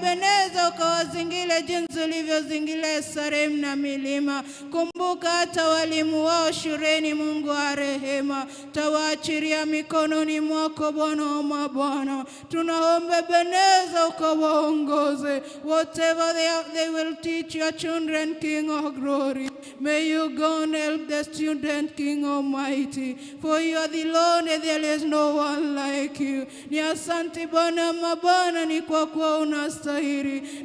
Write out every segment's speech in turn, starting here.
Ebeneza ukawazingile jinsi ulivyozingira Yerusalemu na milima. Kumbuka hata walimu wao shuleni, Mungu wa rehema. Tawaachilia mikononi mwako Bwana wa mabwana. Tunaomba Ebeneza ukawaongoze. Whatever they will teach your children, King of glory. May you go and help the student, King Almighty. For you are the Lord and there is no one like you. Ni asante Bwana mabwana, ni kwa kuwa unastahili.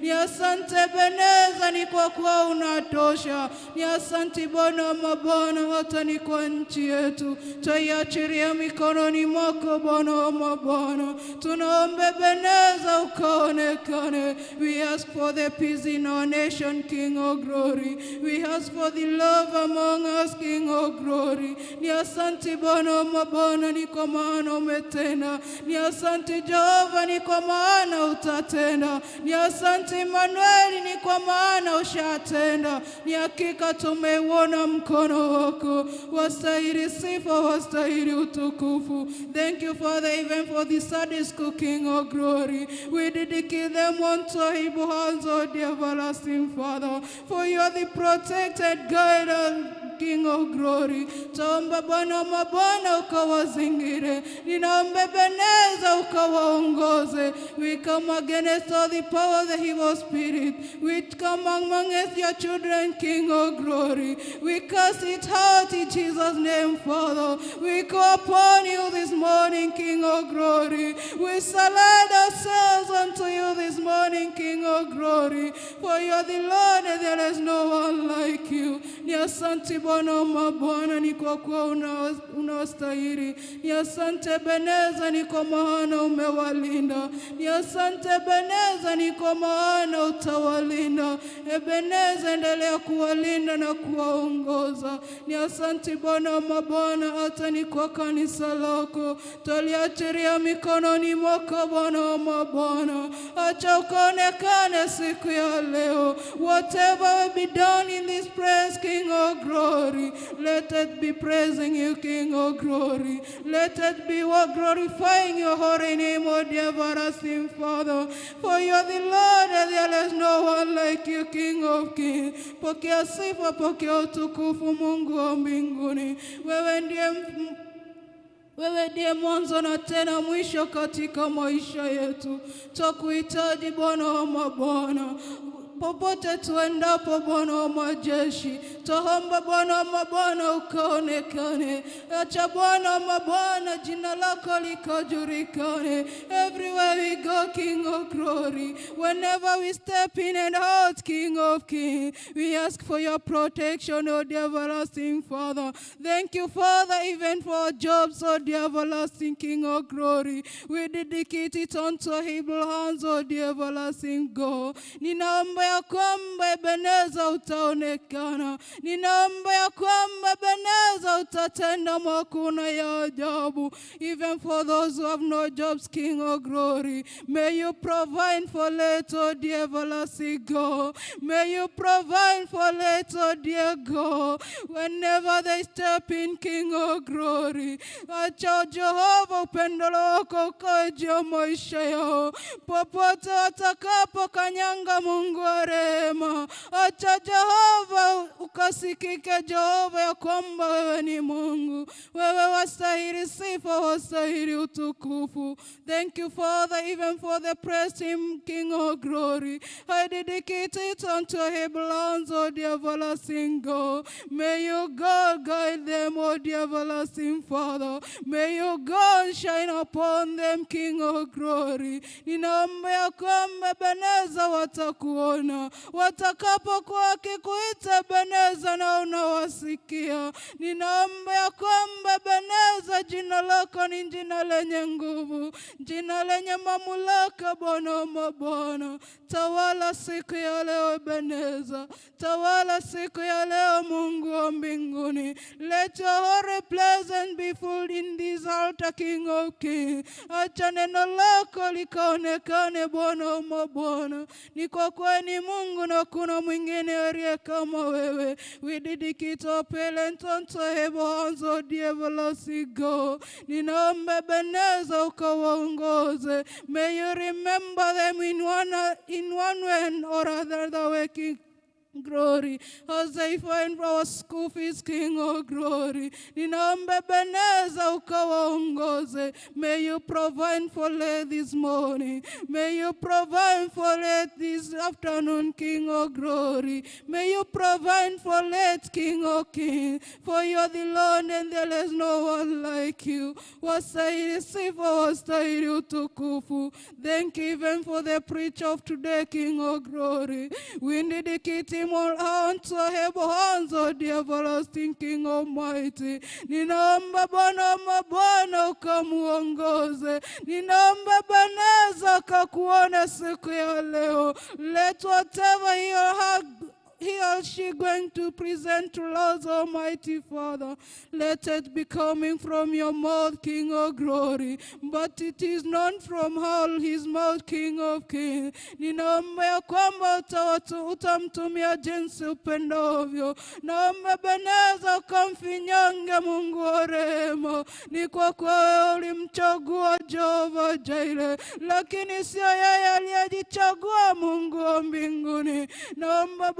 Ni asante Ebeneza, ni kwa kuwa unatosha. Ni asante Bwana mabwana, hata ni kwa nchi yetu. Tuiachilia mikononi mwako Bwana wa mabwana. Tunaomba Ebeneza ukaonekane. We ask for the peace in our nation, King of glory. We ask for the love among us, King of glory. Ni asante Bwana wa mabwana, ni kwa maana umetenda. Ni asante Jehova, ni kwa maana utatenda. Ni asante Emmanuel, ni kwa maana ushatenda. Ni hakika tumeuona mkono wako. Wastahili sifa, wastahili utukufu. Thank you Father, even for the Sunday school, King of glory. We dedicate them unto able hands, O the everlasting Father. For you are the protected guide, King of glory. Taomba Bwana mabwana ukawazingire. Ninaomba Ebeneza ukawaongoze. We come against all the power of the evil spirit which come amongst your children, King of glory. We cast it out in Jesus' name, Father. We call upon you this morning, King of glory. We surrender ourselves unto you this morning, King of glory. For you are the Lord and there is no one like you. Ni asante Bwana mabwana, ni kwa kuwa unastahili. Ni asante Ebeneza, ni kwa maana umewalinda. Ni asante Ebeneza, ni kwa maana utawalinda. Ebeneza, endelea kuwalinda na kuwaongoza. Ni asante Bwana mabwana, hata ni kwa kanisa lako. Tuliachilia mikononi mwako Bwana mabwana. Acha ukaonekane siku ya leo. Whatever will be done in this place, King of glory, let it be praising you, King of glory. Let it be glorifying your holy name, O the everlasting Father. For you are the Lord and there is no one like you, King of kings. Pokea sifa, pokea utukufu, Mungu wa mbinguni. Wewe ndiye mwanzo na tena mwisho katika maisha yetu. Tukuhitaji Bwana wa mabwana. Popote tuendapo Bwana wa majeshi, tuomba Bwana wa mabwana ukaonekane. Acha Bwana wa mabwana jina lako likajulikane. Everywhere we go, King of glory. Whenever we step in and out, King of kings, we ask for your protection, O the everlasting Father. Thank you, Father, even for our jobs, O the everlasting King of glory. We dedicate it unto able hands, O the everlasting God. Ninaomba ya kwamba Ebeneza utaonekana. Ninaomba ya kwamba Ebeneza utatenda makuna ya ajabu. Even for those who have no jobs, King of glory, may you provide for later, dear everlasting God. May you provide for later, dear God. Whenever they step in, King of glory, acha Jehova upendo wako ukaje maisha yao. Popote watakapo kanyanga, Mungu wa rehema, acha Jehova ukasikike Jehova ya kwamba wewe ni Mungu. Wewe wastahili sifa, wastahili utukufu. Thank you, Father, even for the praise him, King of glory. I dedicate it unto able hands, O the everlasting God. May you go guide them, O the everlasting Father. May you go and shine upon them, King of glory. Ninaomba ya kwamba Ebeneza watakuona. Watakapokuwa kikuita Ebeneza na unawasikia. Ninaomba ya kwamba Ebeneza jina lako ni jina lenye nguvu. Jina lenye mamlaka, Bwana mabwana. Tawala siku ya leo Ebeneza. Tawala siku ya leo Mungu wa mbinguni. Let your holy presence be full in this altar, King of kings. Acha neno lako likaonekane Bwana mabwana. Ni kwa kweli ni Mungu na kuna mwingine aliye kama wewe. We dedicate our parents unto heaven, hands of the everlasting God. Ninaomba Ebeneza ukawaongoze. May you remember them in one way or other way, King glory. As I find our school fees, King of glory. Ninaomba Ebeneza ukawaongoze. May you provide for late this morning. May you provide for late this afternoon, King of glory. May you provide for late, King of kings. For you are the Lord and there is no one like you. Wasairi sifa, wasairi utukufu. Thank you even for the preacher of today, King of glory. We dedicate him all unto heaven, hands of the everlasting King Almighty. Ninaomba Bwana mabwana ukamuongoze. Ninaomba Ebeneza ukakuone siku ya leo. Let whatever he or she going to present to us, Almighty Father, let it be coming from your mouth, King of glory. But it is not from all his mouth, King of kings. Ninaomba ya kwamba utamtumia jinsi upendavyo. Naomba Ebeneza ukamfinyange, Mungu wa rehema. Ni kwa kuwa ulimchagua Jehova Jireh, lakini sio yeye aliyejichagua, Mungu wa mbinguni. Naomba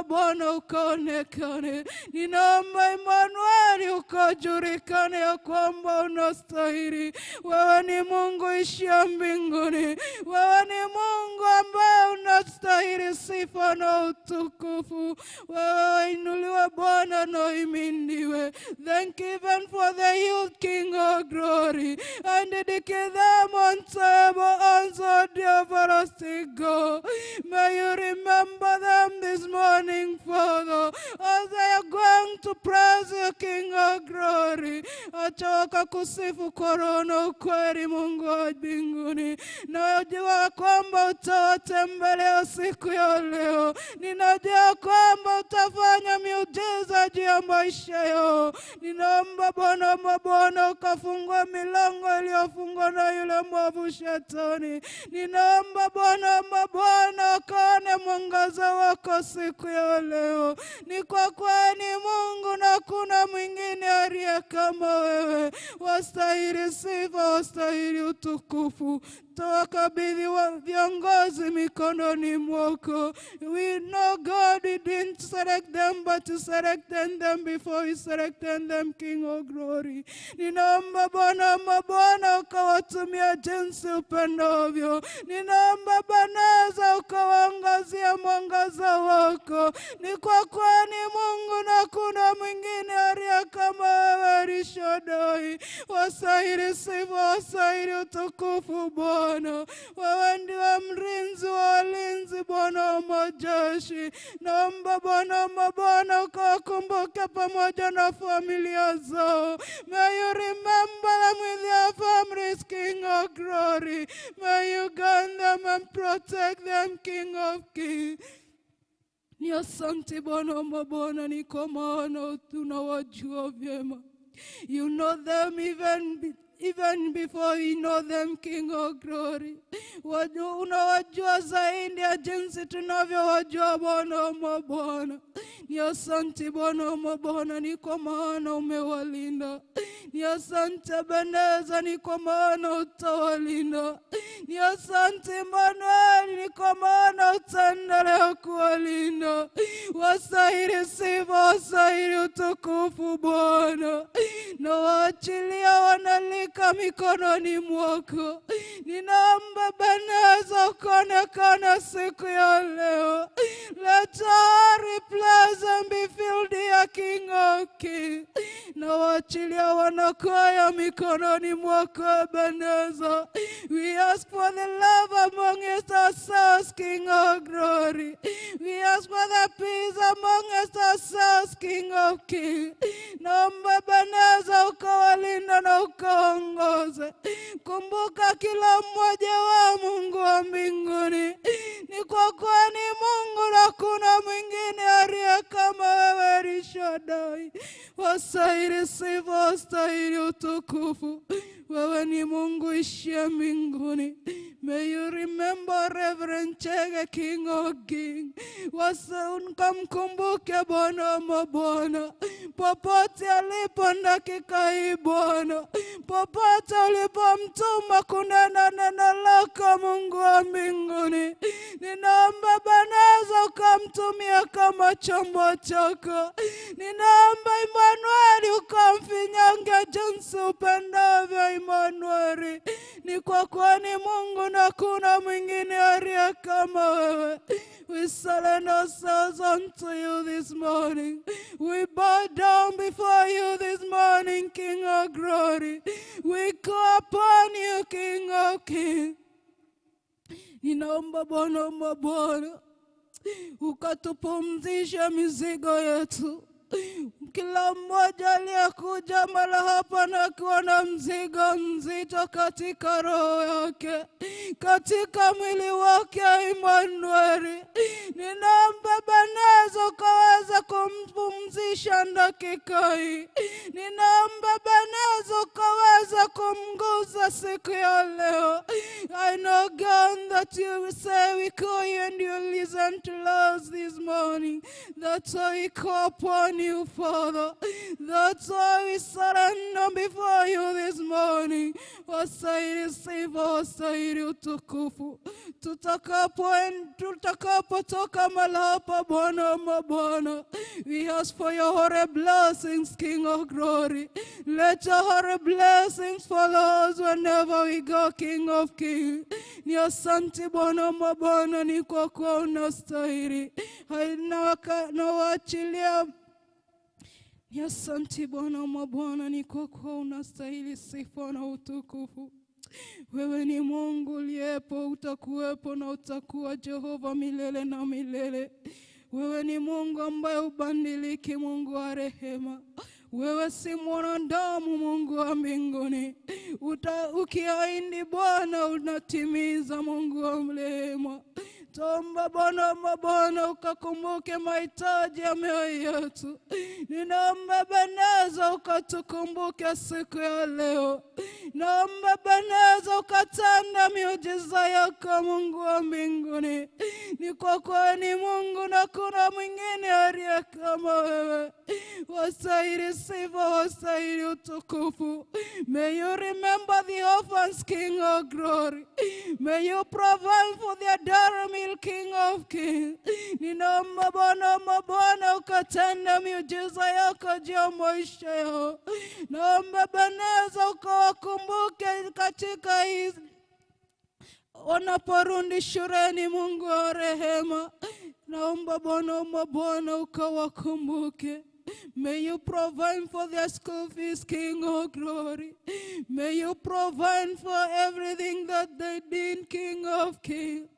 Bwana ukaonekane. Ninaomba Emmanuel ukajulikane ya kwamba unastahili. Wewe ni Mungu ishia mbinguni. Wewe ni Mungu ambaye unastahili sifa na utukufu. Wewe inuliwe Bwana na uimidiwe. Thank you even for the youth, King of glory. And dedicate them unto heaven, hands of the everlasting God. May you remember them this morning, Father, as they are going to praise you, King of glory. Acha wakakusifu korona ukweli, Mungu wa mbinguni. Najua kwamba utawatembelea siku ya leo. Ninajua kwamba utafanya miujiza juu ya maisha yao. Ninaomba Bwana mabwana ukafungua milango iliyofungwa na yule mwovu Shetani. Ninaomba Bwana mabwana ukaone mwangaza wako siku ya leo. Ni kwa kuwa ni Mungu na kuna mwingine aliye kama wewe. Wastahili sifa, wastahili utukufu. Tawakabidhi viongozi mikononi mwako. We know God, we didn't select them, but you selected them before you selected them, King of glory. Ninaomba Bwana mabwana ukawatumia jinsi upendavyo. Ninaomba Ebeneza ukawaangazia mwangaza wako. Ni kwa kuwa ni Mungu na kuna mwingine aliye kama wewe, Rishadai. Wastahili sifa, wastahili utukufu Bwana. Wewe ndiwe mlinzi wa walinzi, Bwana wa majeshi. Naomba Bwana mabwana ukawakumbuke pamoja na familia zao. May you remember them with their families, King of glory. May you guide them and protect them, King of kings. Ni asante Bwana mabwana, ni kwa maana tunawajua vyema. You know them even before you know them, King of glory. Unawajua zaidi ya jinsi tunavyowajua Bwana mabwana. Ni asante Bwana mabwana, ni kwa maana umewalinda. Ni asante Ebeneza, ni kwa maana utawalinda. Ni asante Emmanuel, ni kwa maana utaendelea kuwalinda. Wastahili sifa, wastahili utukufu Bwana. Na waachilia wanalika mikononi mwako. Ninaomba Ebeneza ukaonekana siku ya leo. Let our place and be filled here, King of kings. Na waachilia wanakwaya mikononi mwako Ebeneza. We ask for the love amongst ourselves, King of glory. We ask for the peace amongst ourselves, King of kings. Naomba Ebeneza ukawalinda na ukaongoze. Kumbuka kila mmoja wa Mungu wa mbinguni. Ni kwa kuwa ni Mungu na kuna mwingine aliye kama wewe, Rishadai. Wastahili sifa, wastahili utukufu. Wewe ni Mungu ishia mbinguni. May you remember Reverend Chege, King of Kings. Ukamkumbuke Bwana mabwana. Popote alipo dakika hii Bwana. Popote ulipomtuma kunena neno lako Mungu wa mbinguni. Ninaomba Bwana ukamtumia kama chombo chako. Ninaomba Immanueli ukamfinyange jinsi upendavyo Immanueli. Ni kwa kuwa ni Mungu na kuna mwingine aliye kama wewe. We surrender ourselves unto you this morning. We bow down before you this morning, King of glory. We call upon you, King of kings. Ninaomba Bwana mabwana ukatupumzisha mizigo yetu. Kila mmoja aliyekuja mara hapa na kuwa na mzigo mzito katika roho yake, katika mwili wake Immanueli, ninaomba Bwana ukaweza kumpumzisha dakika hii. Ninaomba Bwana ukaweza kumguza siku ya leo. I know God that you say we call you and you listen to us this morning. That's why we call upon you, Father. That's why we surrender before you this morning. Wasaidi sifa, wasaidi utukufu. Tutakapo toka malapa Bwana mabwana. We ask for your holy blessings, King of glory. Let your holy blessings follow us whenever we go, King of kings. Ni asante Bwana mabwana, ni kwa kuwa unastahili. Nawaachilia. Ni asante Bwana mabwana, ni kwa kuwa unastahili sifa na utukufu. Wewe ni Mungu uliyepo, utakuwepo na utakuwa Jehova milele na milele. Wewe ni Mungu ambaye hubadiliki, Mungu wa rehema. Wewe si mwanadamu, Mungu wa mbinguni. Ukiahidi Bwana unatimiza, Mungu wa rehema. Tuomba Bwana mabwana ukakumbuke mahitaji ya mioyo yetu. Ninaomba Bwana ukatukumbuke siku ya leo. Naomba Bwana ukatenda miujiza yako, Mungu wa mbinguni. Ni kwa kuwa ni Mungu na kuna mwingine aliye kama wewe. Wasaidi sifa, wasaidi utukufu. May you remember the orphans, King of glory. May you provide for their darling King of kings. Ninaomba Bwana mabwana ukatenda miujiza yako juu ya maisha yao. Naomba Bwana ukawakumbuke katika hizi wanaporudi shuleni, Mungu wa rehema. Naomba Bwana mabwana ukawakumbuke. May you provide for their school fees, King of glory. May you provide for everything that they need, King of kings.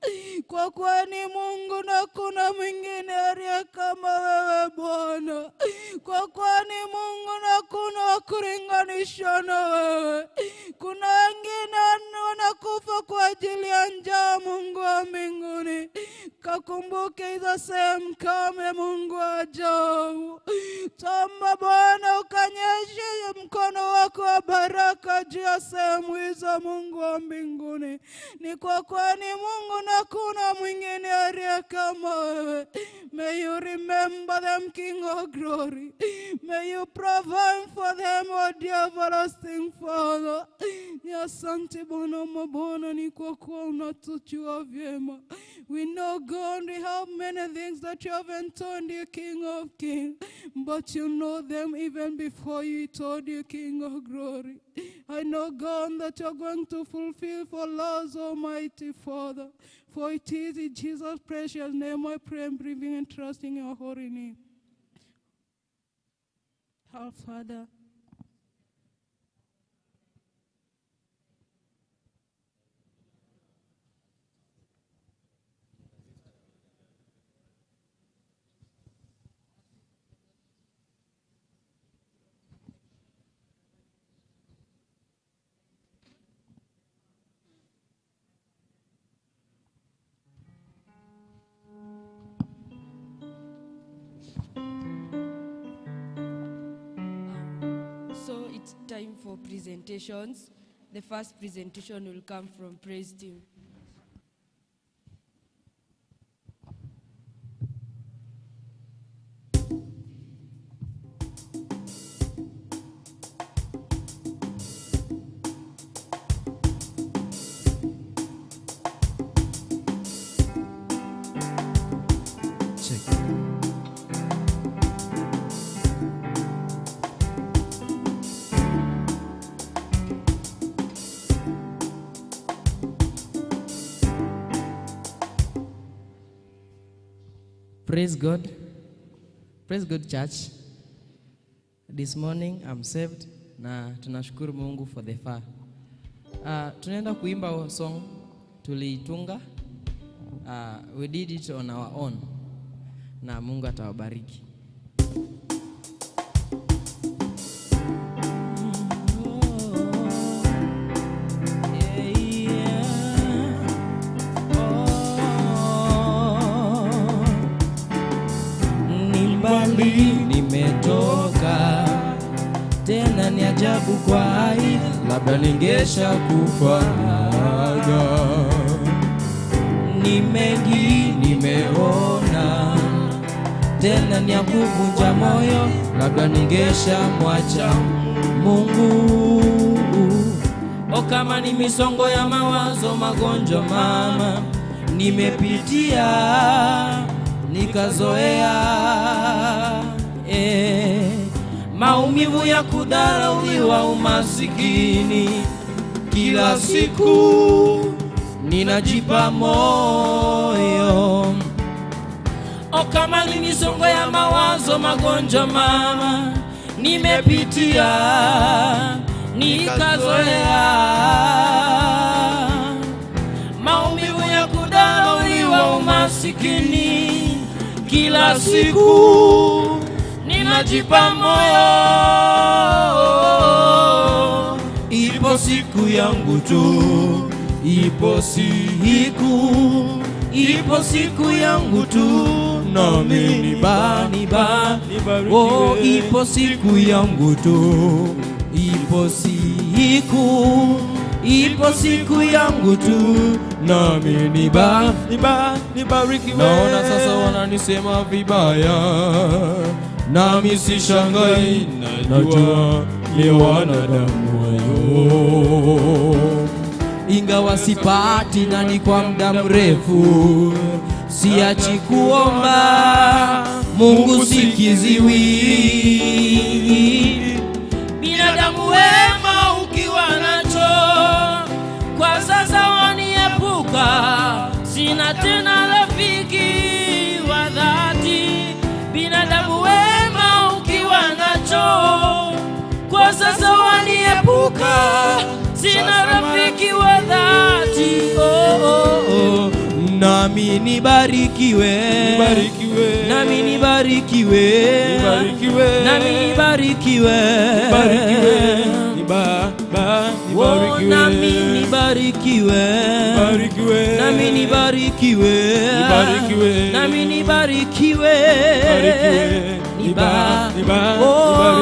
Kwa kuwa ni Mungu na kuna mwingine aliye kama wewe Bwana. Kwa kuwa ni Mungu na kuna wakulinganisha na wewe. Kuna wengine wanakufa kwa ajili ya njaa, Mungu wa mbinguni. Kakumbuke hizo sehemu kame, Mungu wa ajabu. Tamba Bwana ukanyeshe mkono wako wa baraka juu ya sehemu hizo, Mungu wa mbinguni. Ni kwa kuwa ni Mungu na kuna mwingine aliye kama wewe. May you remember them, King of glory. May you provide for them, O dear everlasting Father. Ni asante Bwana mabwana, ni kwa kuwa unatujua vyema. We know God, we have many things that you haven't told you, King of kings. But you know them even before you told you, King of glory. I know, God, that you're going to fulfill for us, Almighty Father. For it is in Jesus' precious name I pray and believing and trusting in your holy name. Our Father, so it's time for presentations. The first presentation will come from Praise Team. Praise God. Praise God, church. This morning I'm saved na tunashukuru Mungu for the far. Tunaenda kuimba song tuliitunga. We did it on our own. Na Mungu atawabariki. Nimetoka tena ni ajabu kwa hai, labda ningesha kufaga. Ni mengi nimeona tena ni ya kuvunja moyo, labda ningesha mwacha Mungu. O kama ni misongo ya mawazo, magonjwa mama nimepitia nikazoea, maumivu ya kudharauliwa, umasikini, kila siku ninajipa moyo. O kama ni misongo ya mawazo, magonjwa mama nimepitia nikazoea, maumivu ya kudharauliwa, umasikini, kila siku ninajipa moyo. Ipo siku yangu tu, ipo siku yangu tu, nami nibarikiwe. Oh, ipo siku yangu tu, ipo siku yangu tu, nami nibarikiwe. Naona sasa wananisema vibaya, nami sishangai, najua ni wanadamu wayo. Ingawa sipati na ni kwa muda mrefu, siachi kuomba, Mungu si kiziwi. Binadamu wema ukiwa nacho, kwa sasa waniepuka, sina tena rafiki wa dhati. Binadamu wema ukiwa nacho, kwa sasa waniepuka, sina rafiki wa dhati. Nami nibarikiwe, nami nibarikiwe, nami nibarikiwe, nami nibarikiwe, nami nibarikiwe, nami nibarikiwe,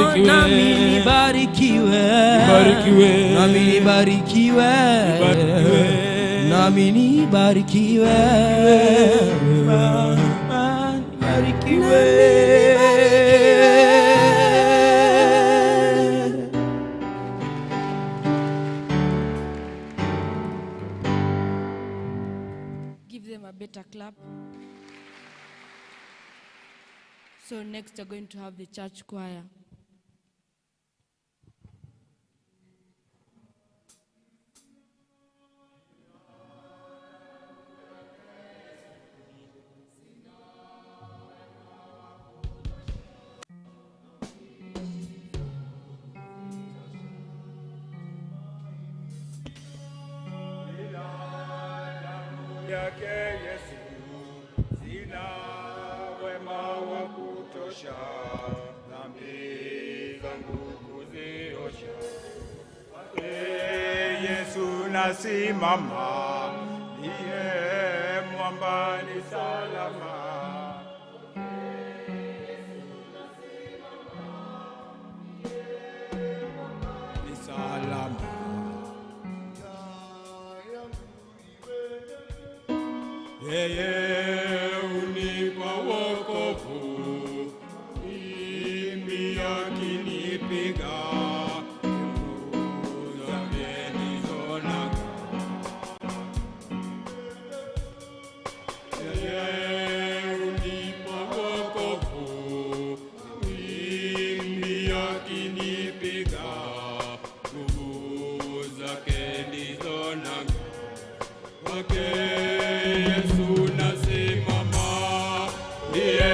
nami nibarikiwe, nami nibarikiwe, nami nibarikiwe, Give them a better clap. So next we're going to have the church choir. Yake Yesu, sina wema wa kutosha, dhambi zangu kuziosha. Yesu nasimama, ndiye mwamba ni salama. Ni salama. Yeye unipa wokovu, mimi akinipiga, nguvu zake nizionaga. Yeye unipa wokovu, mimi akinipiga, nguvu zake nizionaga. Yesu nasimama, ndiye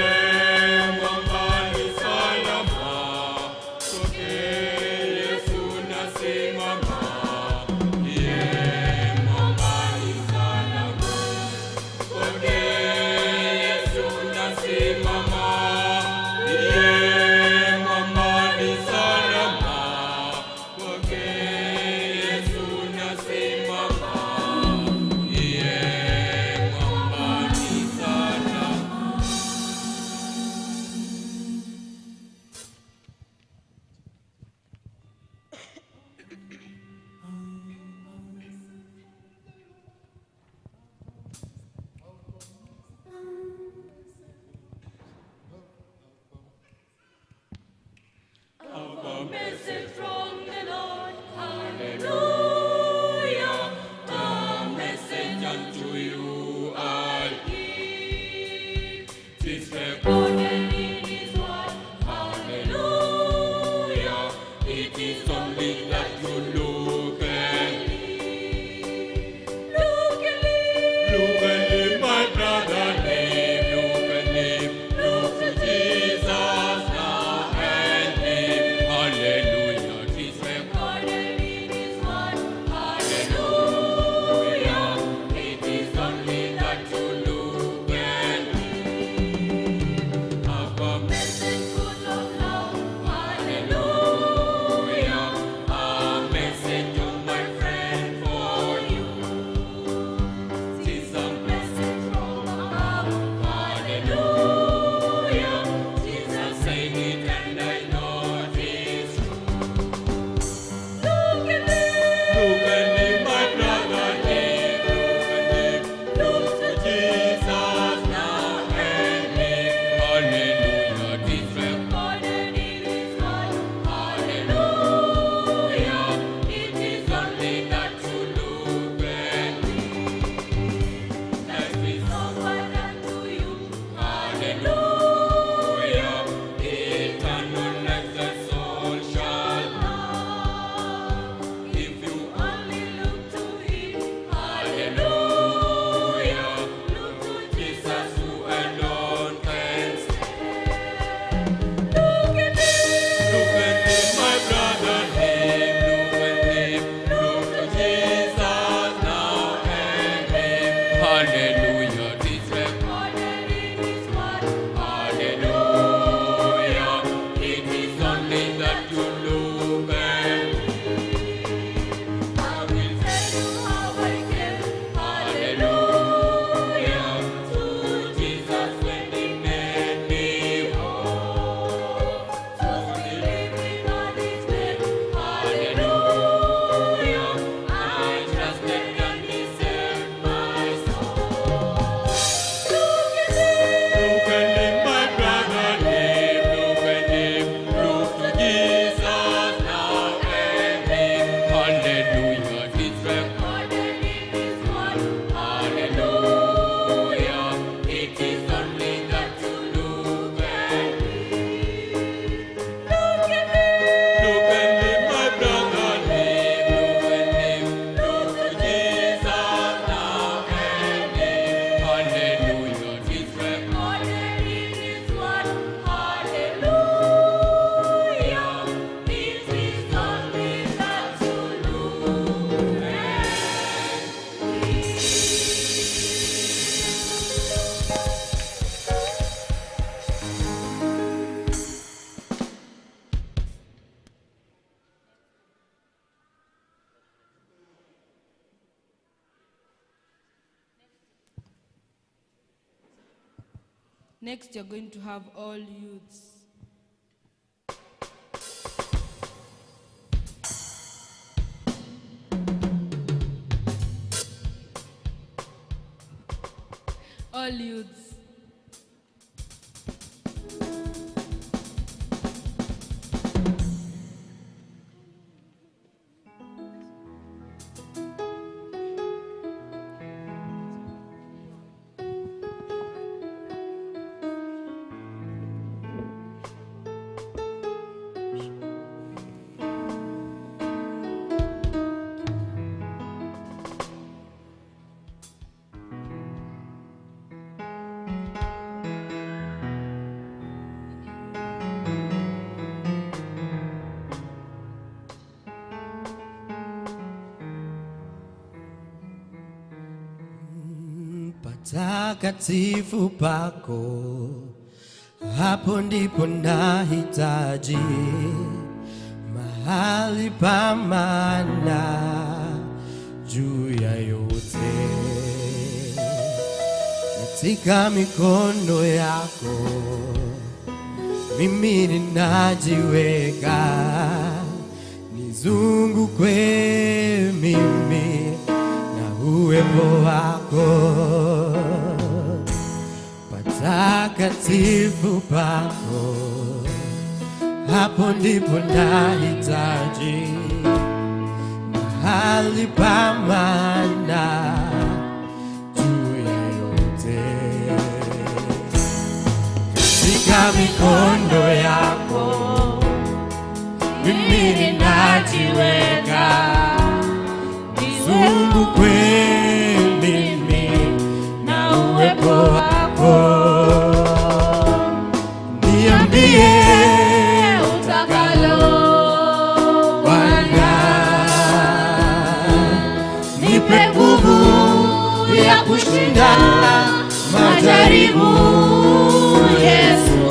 Next, you're going to have all youths. All youths. Patakatifu pako, hapo ndipo nahitaji, mahali pa maana juu ya yote. Katika mikono yako mimi ninajiweka, nizungukwe mimi na uwepo wako. Patakatifu pako, hapo ndipo nahitaji, mahali pa maana juu ya yote. Katika mikono yako mimi ninajiweka, nizungukwe mimi na uwepo wako. Niambie utakalo Bwana, nipe nguvu ya kushinda majaribu. Yesu,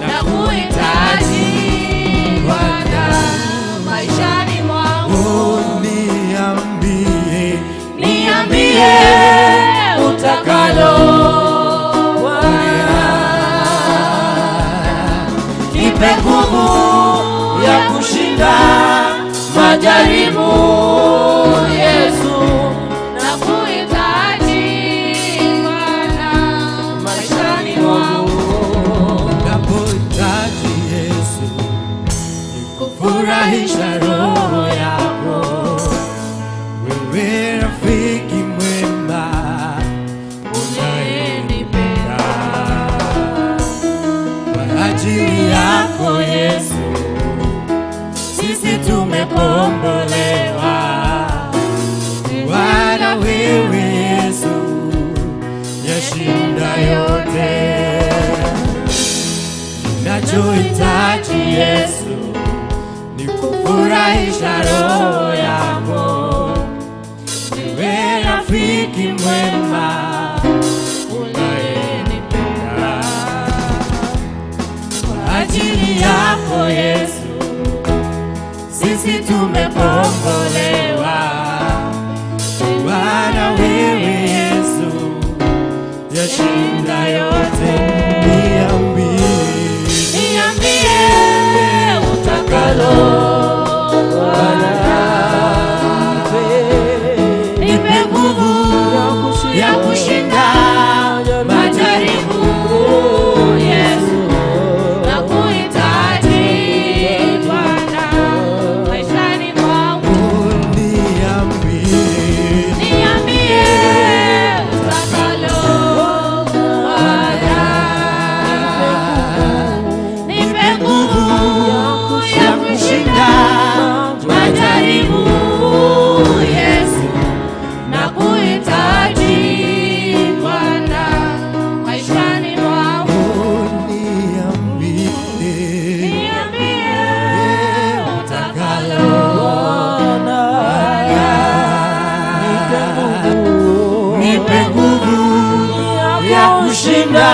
nakuhitaji Bwana maishani mwangu. Niambie utakalo nipe nguvu ya kushinda majaribu. Yesu, nakuhitaji Bwana maishani mwangu. Nakuhitaji Yesu, nikufurahisha roho yako. Wewe rafiki mwema unayenipenda, kwa ajili yako Yesu sisi tumekombolewa. Wala wewe Yesu yashinda yote. Ninachohitaji Yesu ni kufurahisha roho yako. Wewe rafiki mwema unayenipenda, kwa ajili yako Yesu sisi tumekombolewa. Bwana wewe Yesu yashinda yote. Niambie utakalo Bwana, nipe nguvu ya kushinda majaribu. Yesu, nakuhitaji Bwana maishani mwangu. Niambie utakalo Bwana, nipe nguvu ya kushinda majaribu. Yesu, nakuhitaji Bwana maishani mwangu. Niambie utakalo Bwana, nipe nguvu ya kushinda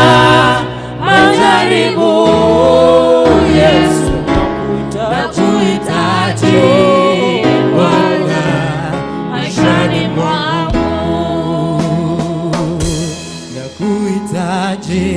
majaribu. Yesu, nakuhitaji Bwana maishani mwangu. Nakuhitaji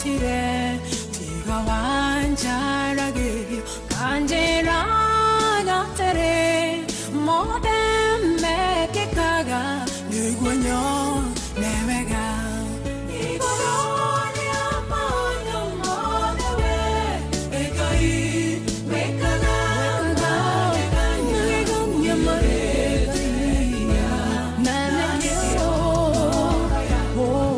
tire tiga wanjarage kanjera gatere modeme kekaga niguanyo nevega igoronia manyo modewe ekai mekana neganya maretia naneso oh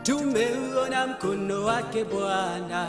Tumeona mkono wake Bwana.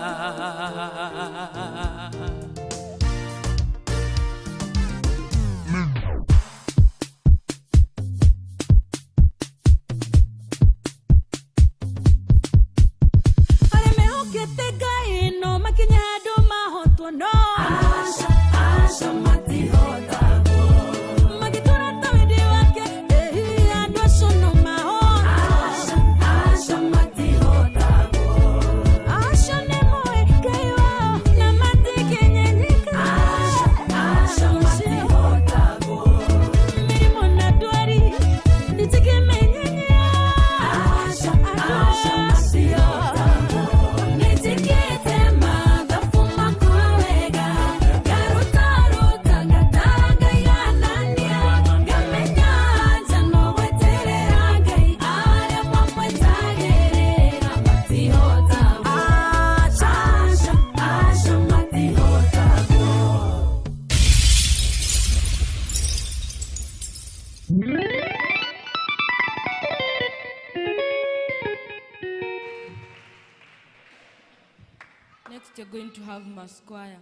Next, you're going to have Mass Choir.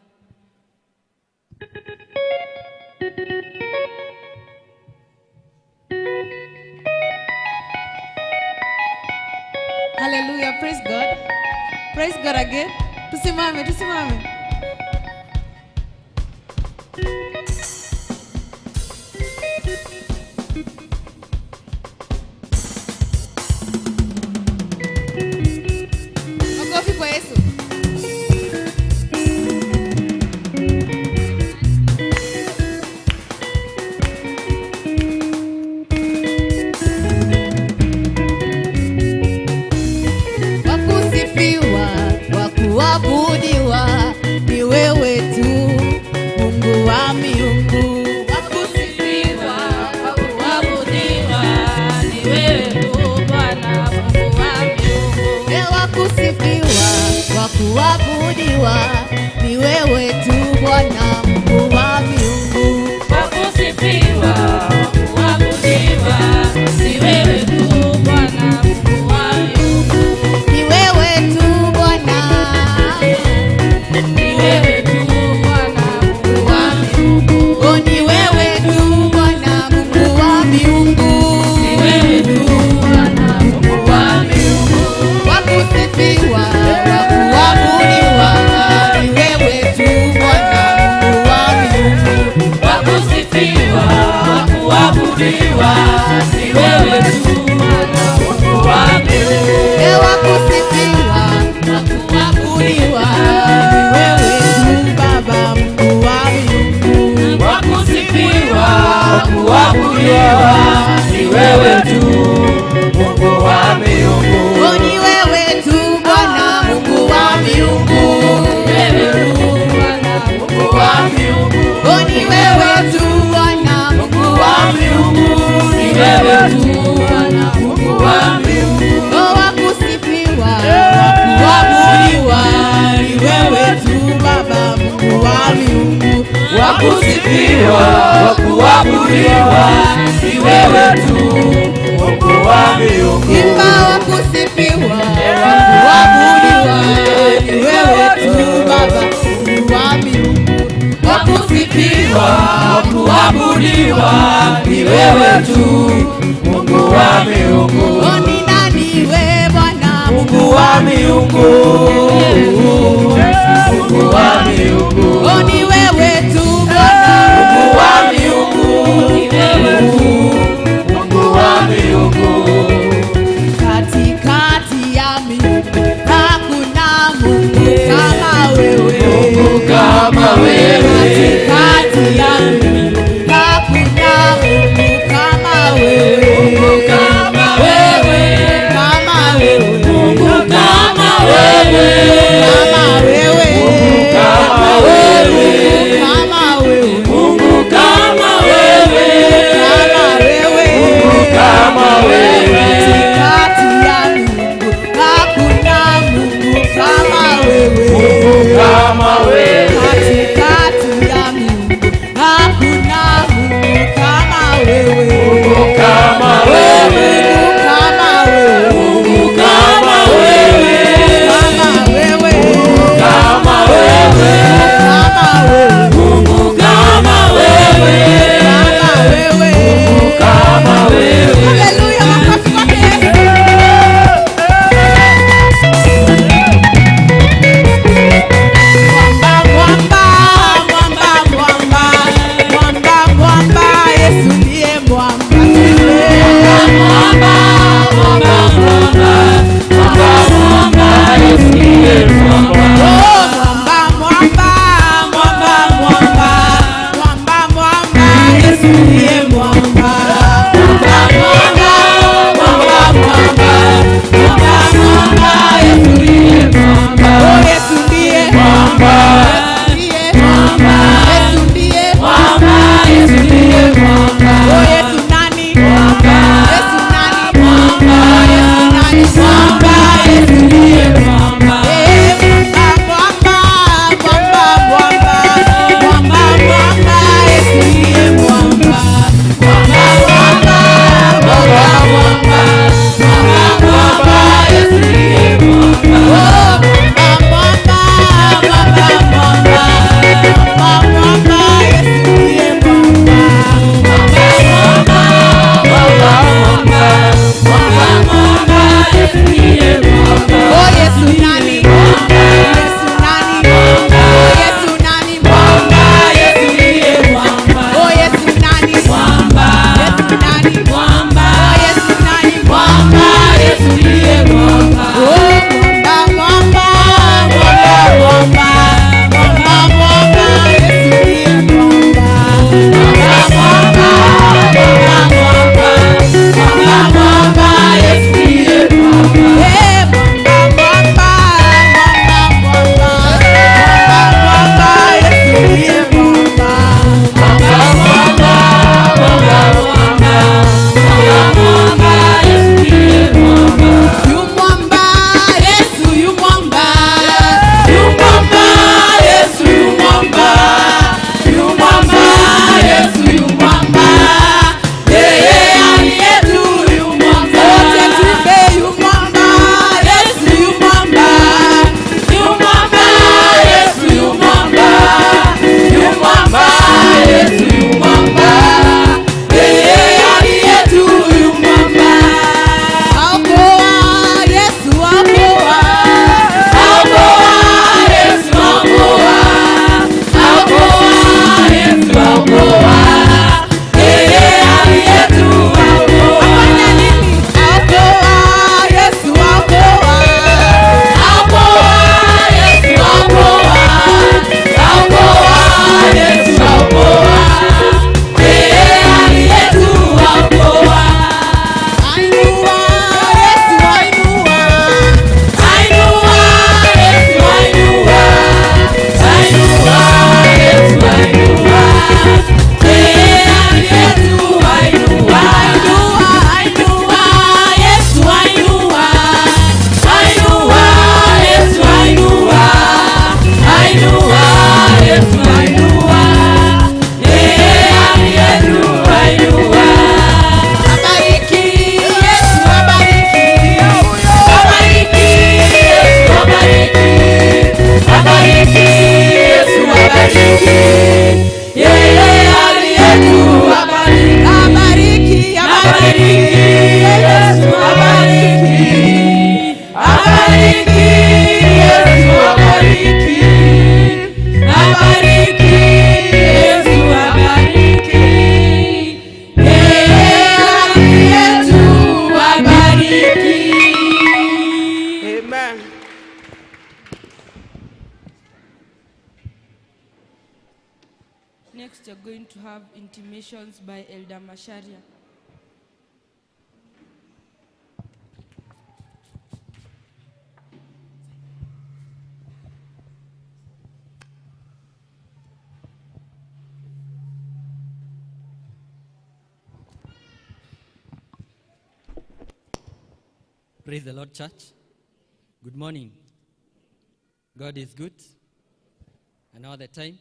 Hallelujah, praise God. Praise God again. Tusimame, tusimame. Makofi kwa Yesu. Wakuabudiwa ni wewe tu, Mungu wa miungu. Wakusifiwa, wakuabudiwa, ni wewe tu Bwana, Mungu wa miungu. Wakusifiwa, wakuabudiwa ni wewe tu Bwana, Mungu wa miungu. Wakusifiwa, wakuabudiwa, ni wewe tu Bwana, Mungu wa miungu. Ni wewe tu Bwana, ni wewe tu Bwana, Mungu wa miungu. oh, ni wewe tu Bwana, Mungu wa miungu. Ni wewe tu Bwana, Mungu wa miungu. Wakusifiwa, wakuabudiwa kusifiwa, wa kuabudiwa ni wewe tu, Mungu wa miungu. Imba wa kusifiwa, wa kuabudiwa ni wewe tu Baba, Mungu wa miungu. Wa kusifiwa, wa kuabudiwa ni wewe tu, Mungu wa miungu. Ni nani we Bwana, Mungu wa miungu, Mungu wa miungu. ni wewe tu Bwana, Mungu wa miungu, ni wewe tu, Mungu wa miungu. katikati ya miungu hakuna Mungu kama wewe, Mungu kama wewe. katikati ya miungu hakuna Mungu kama wewe, Mungu kama wewe. kama wewe, Mungu kama wewe. kama wewe, Mungu kama wewe. kama next you're going to have intimations by Elder Masharia. Praise the Lord, church. Good morning. God is good. And all the time.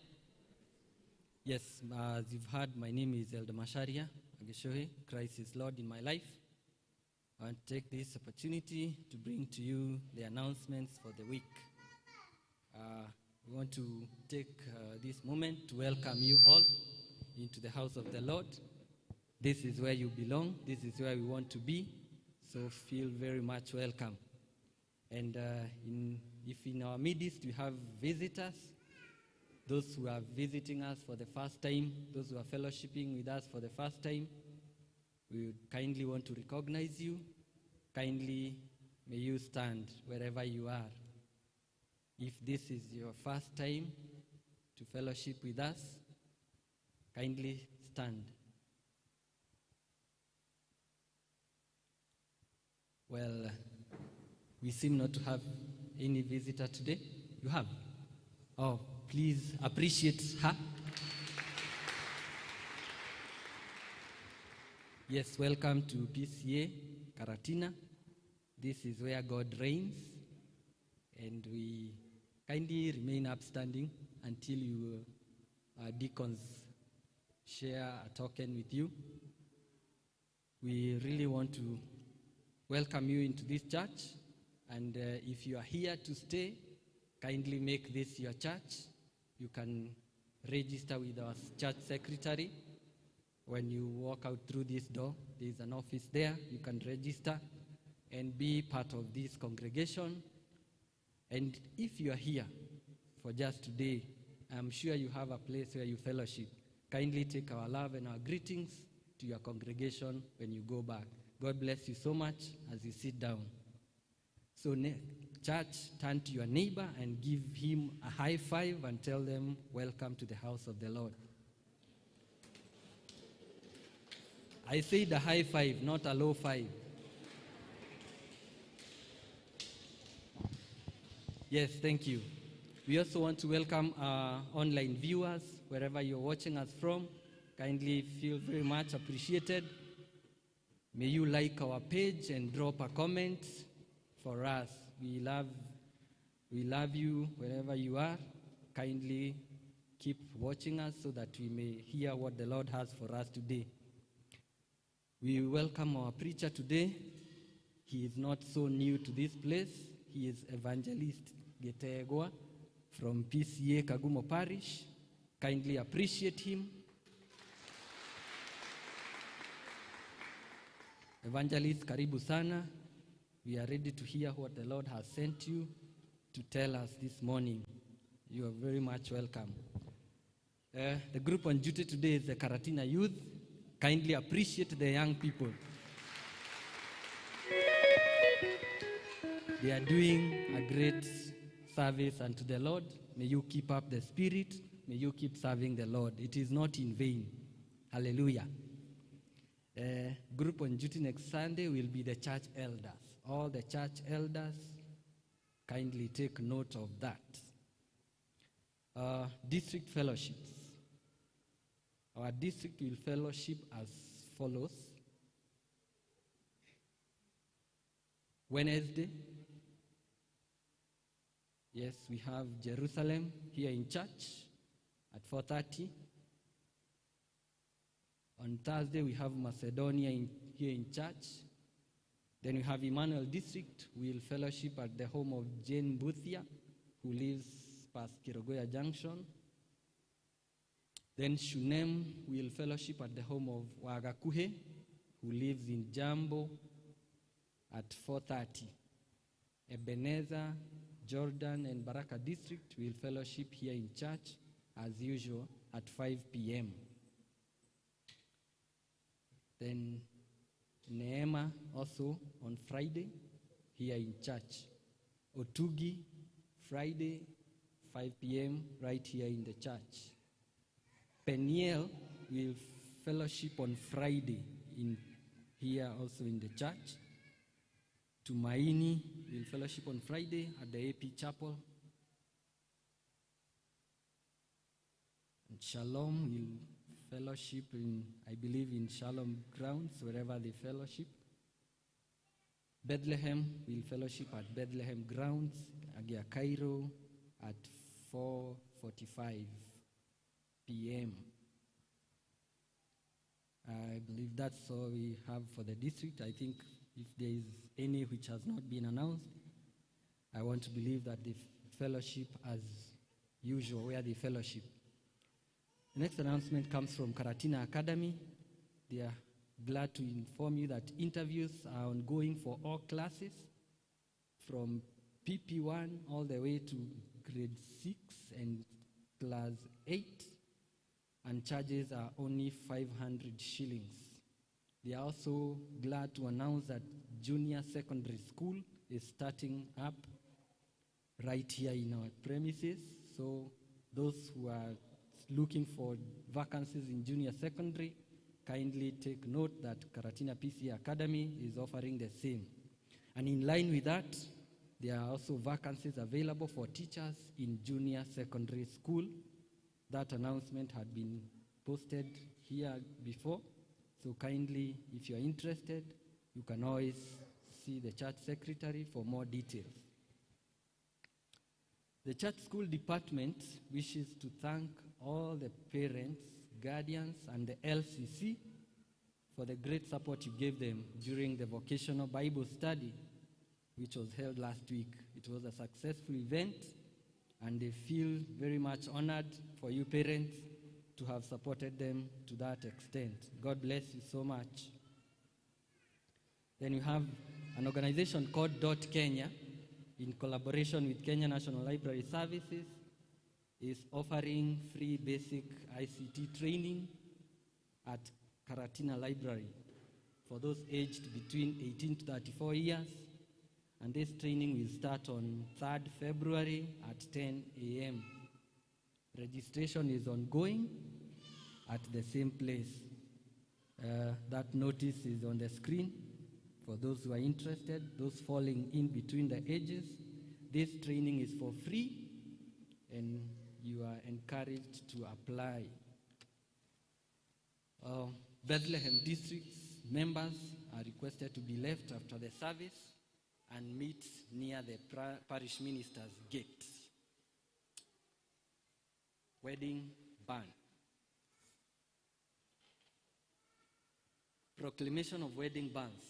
Yes, as you've heard, my name is Elder Masharia Ageshohe. Christ is Lord in my life. I want to take this opportunity to bring to you the announcements for the week. We want to take this moment to welcome you all into the house of the Lord. This is where you belong. This is where we want to be. So feel very much welcome. And if in our midst we have visitors, those who are visiting us for the first time, those who are fellowshipping with us for the first time, we would kindly want to recognize you. Kindly may you stand wherever you are. If this is your first time to fellowship with us, kindly stand. Well, we seem not to have any visitor today. You have? Oh, please appreciate her. Yes, welcome to PCA Karatina. This is where God reigns, and we kindly remain upstanding until you deacons share a token with you. We really want to welcome you into this church, and if you are here to stay, kindly make this your church. You can register with our church secretary. When you walk out through this door, there is an office there. You can register and be part of this congregation. And if you are here for just today, I'm sure you have a place where you fellowship. Kindly take our love and our greetings to your congregation when you go back. God bless you so much as you sit down. So church, turn to your neighbor and give him a high five and tell them, welcome to the house of the Lord. I said a high five, not a low five. Yes, thank you. We also want to welcome our online viewers, wherever you're watching us from. Kindly feel very much appreciated. May you like our page and drop a comment for us. We love you wherever you are. Kindly keep watching us so that we may hear what the Lord has for us today. We welcome our preacher today. He is not so new to this place. He is Evangelist Getegwa from PCA Kagumo Parish. Kindly appreciate him. Evangelist, karibu sana. We are ready to hear what the Lord has sent you to tell us this morning. You are very much welcome. The group on duty today is the Karatina youth. Kindly appreciate the young people. They are doing a great service unto the Lord. May you keep up the spirit. May you keep serving the Lord. It is not in vain. Hallelujah. Group on duty next Sunday will be the church elders. All the church elders, kindly take note of that. District fellowships. Our district will fellowship as follows. Wednesday, yes, we have Jerusalem here in church at 4:30. On Thursday, we have Macedonia here in church. Then we have Emmanuel District. We'll fellowship at the home of Jane Boothia, who lives past Kirogoya Junction. Then Shunem will fellowship at the home of Wagakuhe, who lives in Jambo at 4:30. Ebenezer, Jordan, and Baraka District will fellowship here in church, as usual, at 5 p.m. Then Neema also on Friday here in church. Otugi, Friday, 5 p.m. right here in the church. Peniel will fellowship on Friday here also in the church. Tumaini will fellowship on Friday at the AP Chapel. And Shalom will fellowship I believe in Shalom grounds, wherever they fellowship. Bethlehem will fellowship at Bethlehem grounds, Agia Cairo, at 4:45 p.m. I believe that's all we have for the district. I think if there is any which has not been announced, I want to believe that the fellowship as usual, where they fellowship. The next announcement comes from Karatina Academy. They are glad to inform you that interviews are ongoing for all classes, from PP1 all the way to grade 6 and class 8, and charges are only 500 shillings. They are also glad to announce that junior secondary school is starting up right here in our premises. So those who are looking for vacancies in junior secondary, kindly take note that Karatina PC Academy is offering the same. And in line with that, there are also vacancies available for teachers in junior secondary school. That announcement had been posted here before. So kindly, if you are interested, you can always see the church secretary for more details. The church school department wishes to thank all the parents, guardians, and the LCC for the great support you gave them during the vocational Bible study, which was held last week. It was a successful event, and they feel very much honored for you parents to have supported them to that extent. God bless you so much. Then you have an organization called Dot Kenya, in collaboration with Kenya National Library Services, is offering free basic ICT training at Karatina Library for those aged between 18 to 34 years. And this training will start on 3rd February at 10 a.m. Registration is ongoing at the same place. That notice is on the screen for those who are interested, those falling in between the ages. This training is for free, and you are encouraged to apply. Bethlehem District's members are requested to be left after the service and meet near the parish minister's gate. Wedding ban. Proclamation of wedding bans.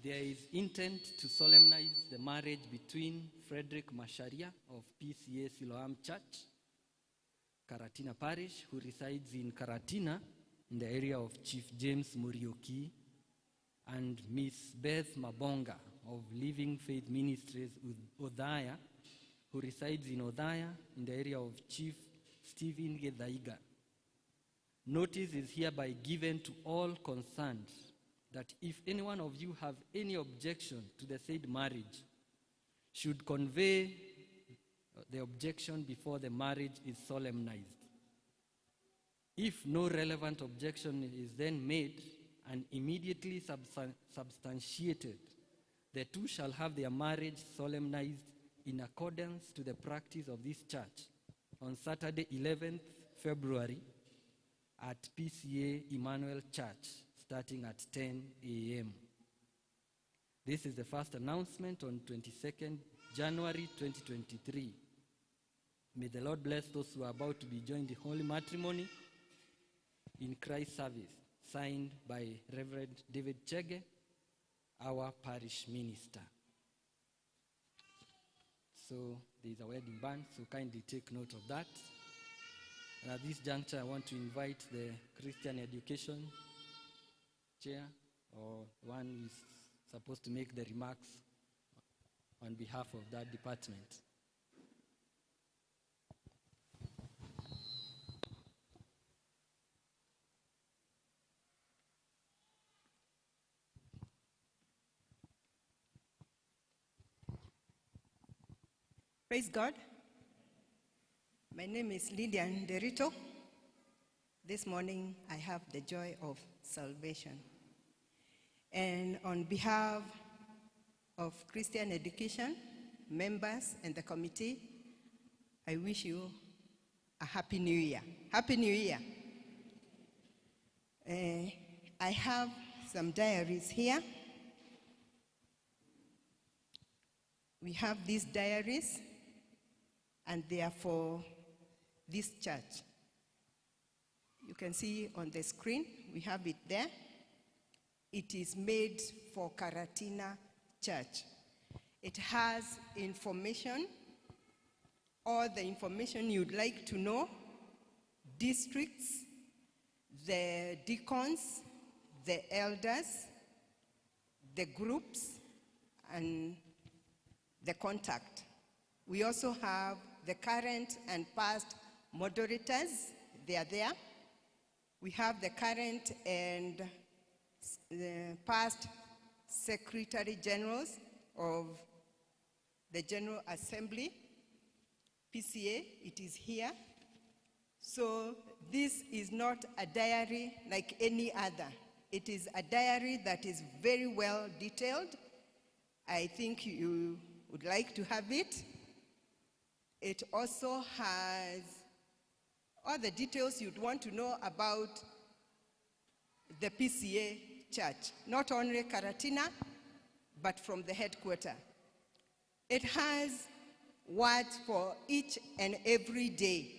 There is intent to solemnize the marriage between Frederick Masharia of PCA Siloam Church, Karatina Parish, who resides in Karatina in the area of Chief James Murioki, and Miss Beth Mabonga of Living Faith Ministries Odhaya, who resides in Odhaya in the area of Chief Stephen Gedaiga. Notice is hereby given to all concerned that if any one of you have any objection to the said marriage, should convey the objection before the marriage is solemnized. If no relevant objection is then made and immediately substantiated, the two shall have their marriage solemnized in accordance to the practice of this church on Saturday, 11th February at PCA Emmanuel Church, starting at 10 a.m. This is the first announcement on 22nd January 2023. May the Lord bless those who are about to be joined in holy matrimony in Christ's service, signed by Reverend David Chege, our parish minister. So there is a wedding band, so kindly take note of that. And at this juncture, I want to invite the Christian Education Chair, or one who is supposed to make the remarks on behalf of that department. Praise God. My name is Lydia Nderito. This morning, I have the joy of salvation. And on behalf of Christian Education, members, and the committee, I wish you a Happy New Year. Happy New Year. I have some diaries here. We have these diaries, and they are for this church. You can see on the screen, we have it there. It is made for Karatina Church. It has information, all the information you'd like to know, districts, the deacons, the elders, the groups, and the contact. We also have the current and past moderators, they are there. We have the current and the past secretary generals of the General Assembly, PCA, it is here. So this is not a diary like any other. It is a diary that is very well detailed. I think you would like to have it. It also has all the details you'd want to know about the PCA church, not only Karatina, but from the headquarters. It has words for each and every day.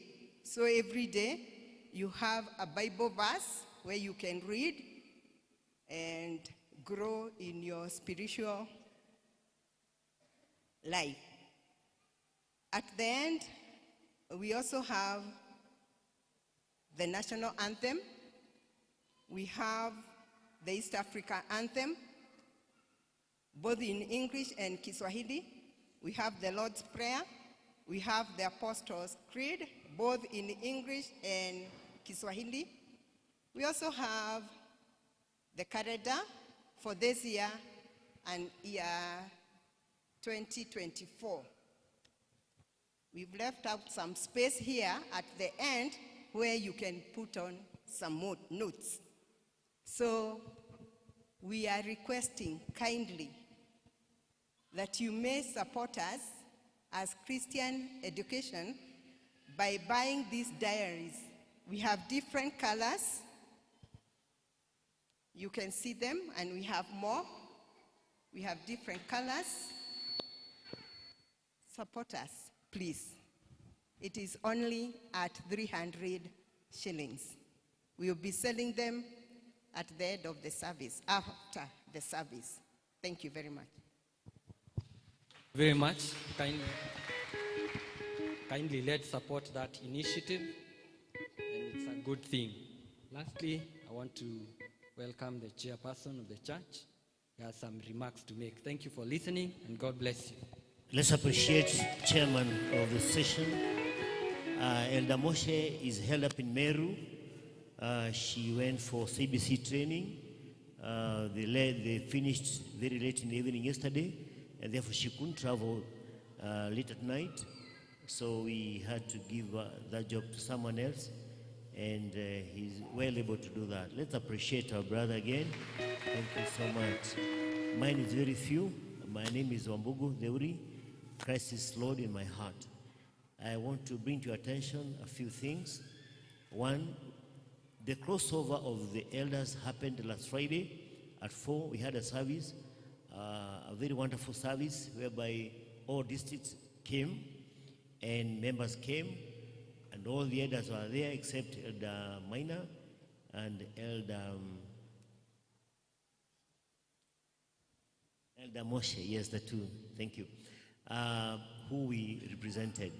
So every day you have a Bible verse where you can read and grow in your spiritual life. At the end, we also have the national anthem. We have the East Africa anthem, both in English and Kiswahili. We have the Lord's Prayer. We have the Apostles' Creed, both in English and Kiswahili. We also have the calendar for this year and year 2024. We've left out some space here at the end where you can put on some more notes. So we are requesting kindly that you may support us as Christian Education by buying these diaries. We have different colors. You can see them, and we have more. We have different colors. Support us, please. It is only at 300 shillings. We will be selling them at the end of the service, after the service. Thank you very much. Very much. Kindly let's support that initiative, and it's a good thing. Lastly, I want to welcome the chairperson of the church. He has some remarks to make. Thank you for listening, and God bless you. Let's appreciate chairman of the session. Elder Moshe is held up in Meru. She went for CBC training. They finished very late in the evening yesterday, and therefore she couldn't travel late at night. So we had to give that job to someone else, and he's well able to do that. Let's appreciate our brother again. Thank you so much. Mine is very few. My name is Wambugu Deuri. Christ is Lord in my heart. I want to bring to your attention a few things. One, the crossover of the elders happened last Friday at 4. We had a service, a very wonderful service whereby all districts came and members came, and all the elders were there except Elder Minor and Elder Moshe, yes, the two, thank you, who we represented.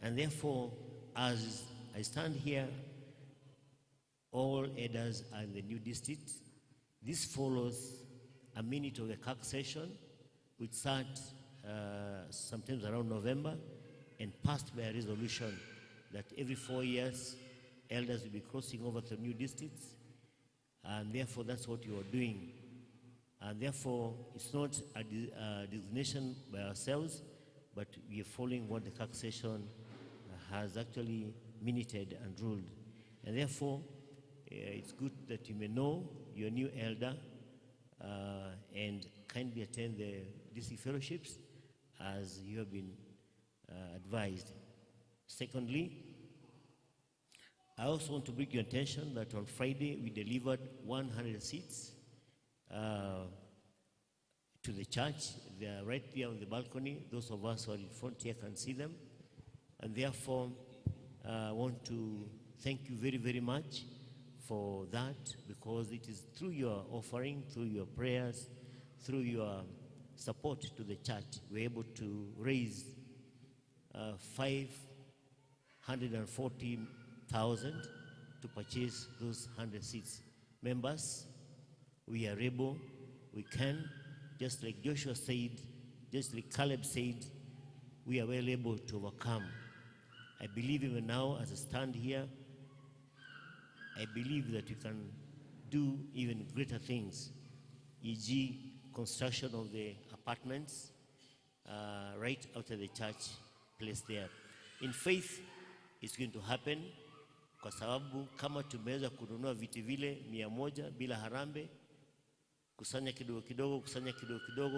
And therefore, as I stand here, all elders are in the new district. This follows a minute of the CAC session, which sat sometimes around November, and passed by a resolution that every 4 years, elders will be crossing over to new districts, and therefore that's what you are doing. And therefore, it's not a designation by ourselves, but we are following what the CAC session has actually minuted and ruled. And therefore, it's good that you may know your new elder and kindly attend the DC fellowships as you have been advised. Secondly, I also want to bring your attention that on Friday we delivered 100 seats to the church. They are right there on the balcony. Those of us who are in front here can see them. And therefore, I want to thank you very, very much for that, because it is through your offering, through your prayers, through your support to the church, we're able to raise 540,000 to purchase those 100 seats. Members, we are able, we can, just like Joshua said, just like Caleb said, we are well able to overcome. I believe even now, as I stand here, I believe that we can do even greater things, e.g. construction of the apartments right out of the church place there. In faith, it's going to happen, kwa sababu kama tumeweza kununua viti vile 100 bila harambe, kusanya kidogo kidogo,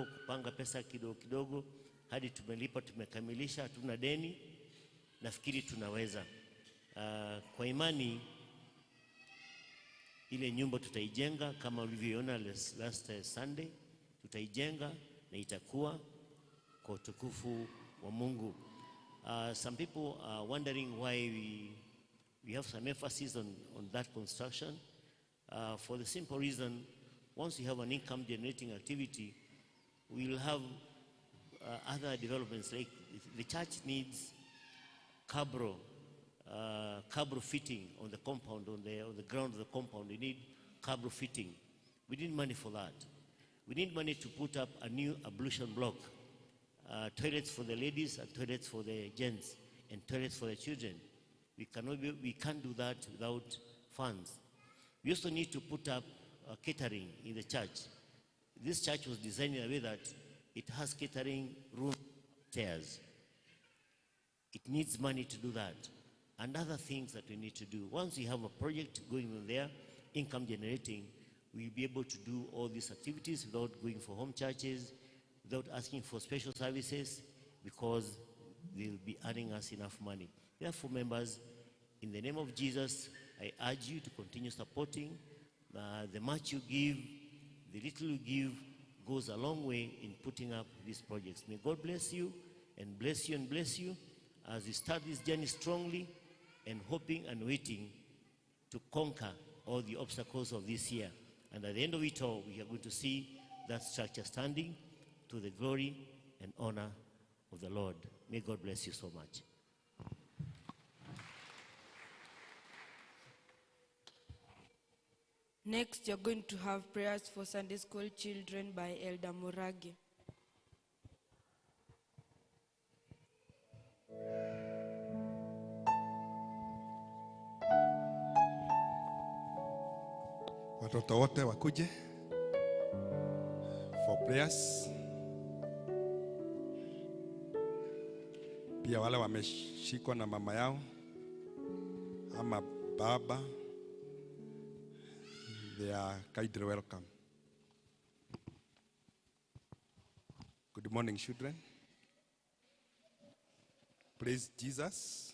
kupanga pesa kidogo kidogo, hadi tumelipa, tumekamilisha, hatuna deni, nafikiri tunaweza. Kwa imani, ile nyumba tutaijenga kama ulivyoona last Sunday, tutaijenga na itakuwa kwa utukufu wa Mungu. Some people are wondering why we have some emphasis on that construction. For the simple reason, once we have an income generating activity, we will have other developments. Like the church needs cabro fitting on the compound, on the ground of the compound. We need cabro fitting. We need money for that. We need money to put up a new ablution block, toilets for the ladies and toilets for the gents, and toilets for the children. We can't do that without funds. We also need to put up catering in the church. This church was designed in a way that it has catering room upstairs. It needs money to do that, and other things that we need to do. Once we have a project going on there, income generating, we'll be able to do all these activities without going for home churches, without asking for special services, because they'll be earning us enough money. Therefore, members, in the name of Jesus, I urge you to continue supporting. The much you give, the little you give, goes a long way in putting up these projects. May God bless you and bless you and bless you as we start this journey strongly and hoping and waiting to conquer all the obstacles of this year. And at the end of it all, we are going to see that structure standing to the glory and honor of the Lord. May God bless you so much. Next, you're going to have prayers for Sunday school children by Elder Muragi. Watoto wote wakuje for prayers. Pia wale wameshikwa na mama yao ama baba, they are kindly welcome. Good morning, children. Praise Jesus.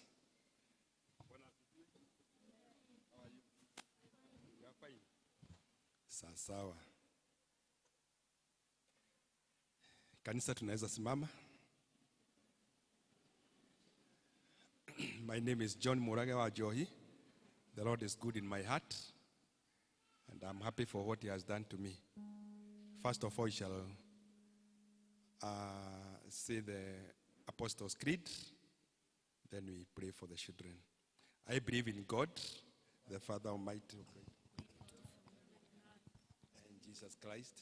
Sawa. Kanisa tunaweza simama. My name is John Murage wa Johi. The Lord is good in my heart, and I'm happy for what He has done to me. First of all, I shall say the Apostles' Creed. Then we pray for the children. I believe in God, the Father Almighty, and Jesus Christ,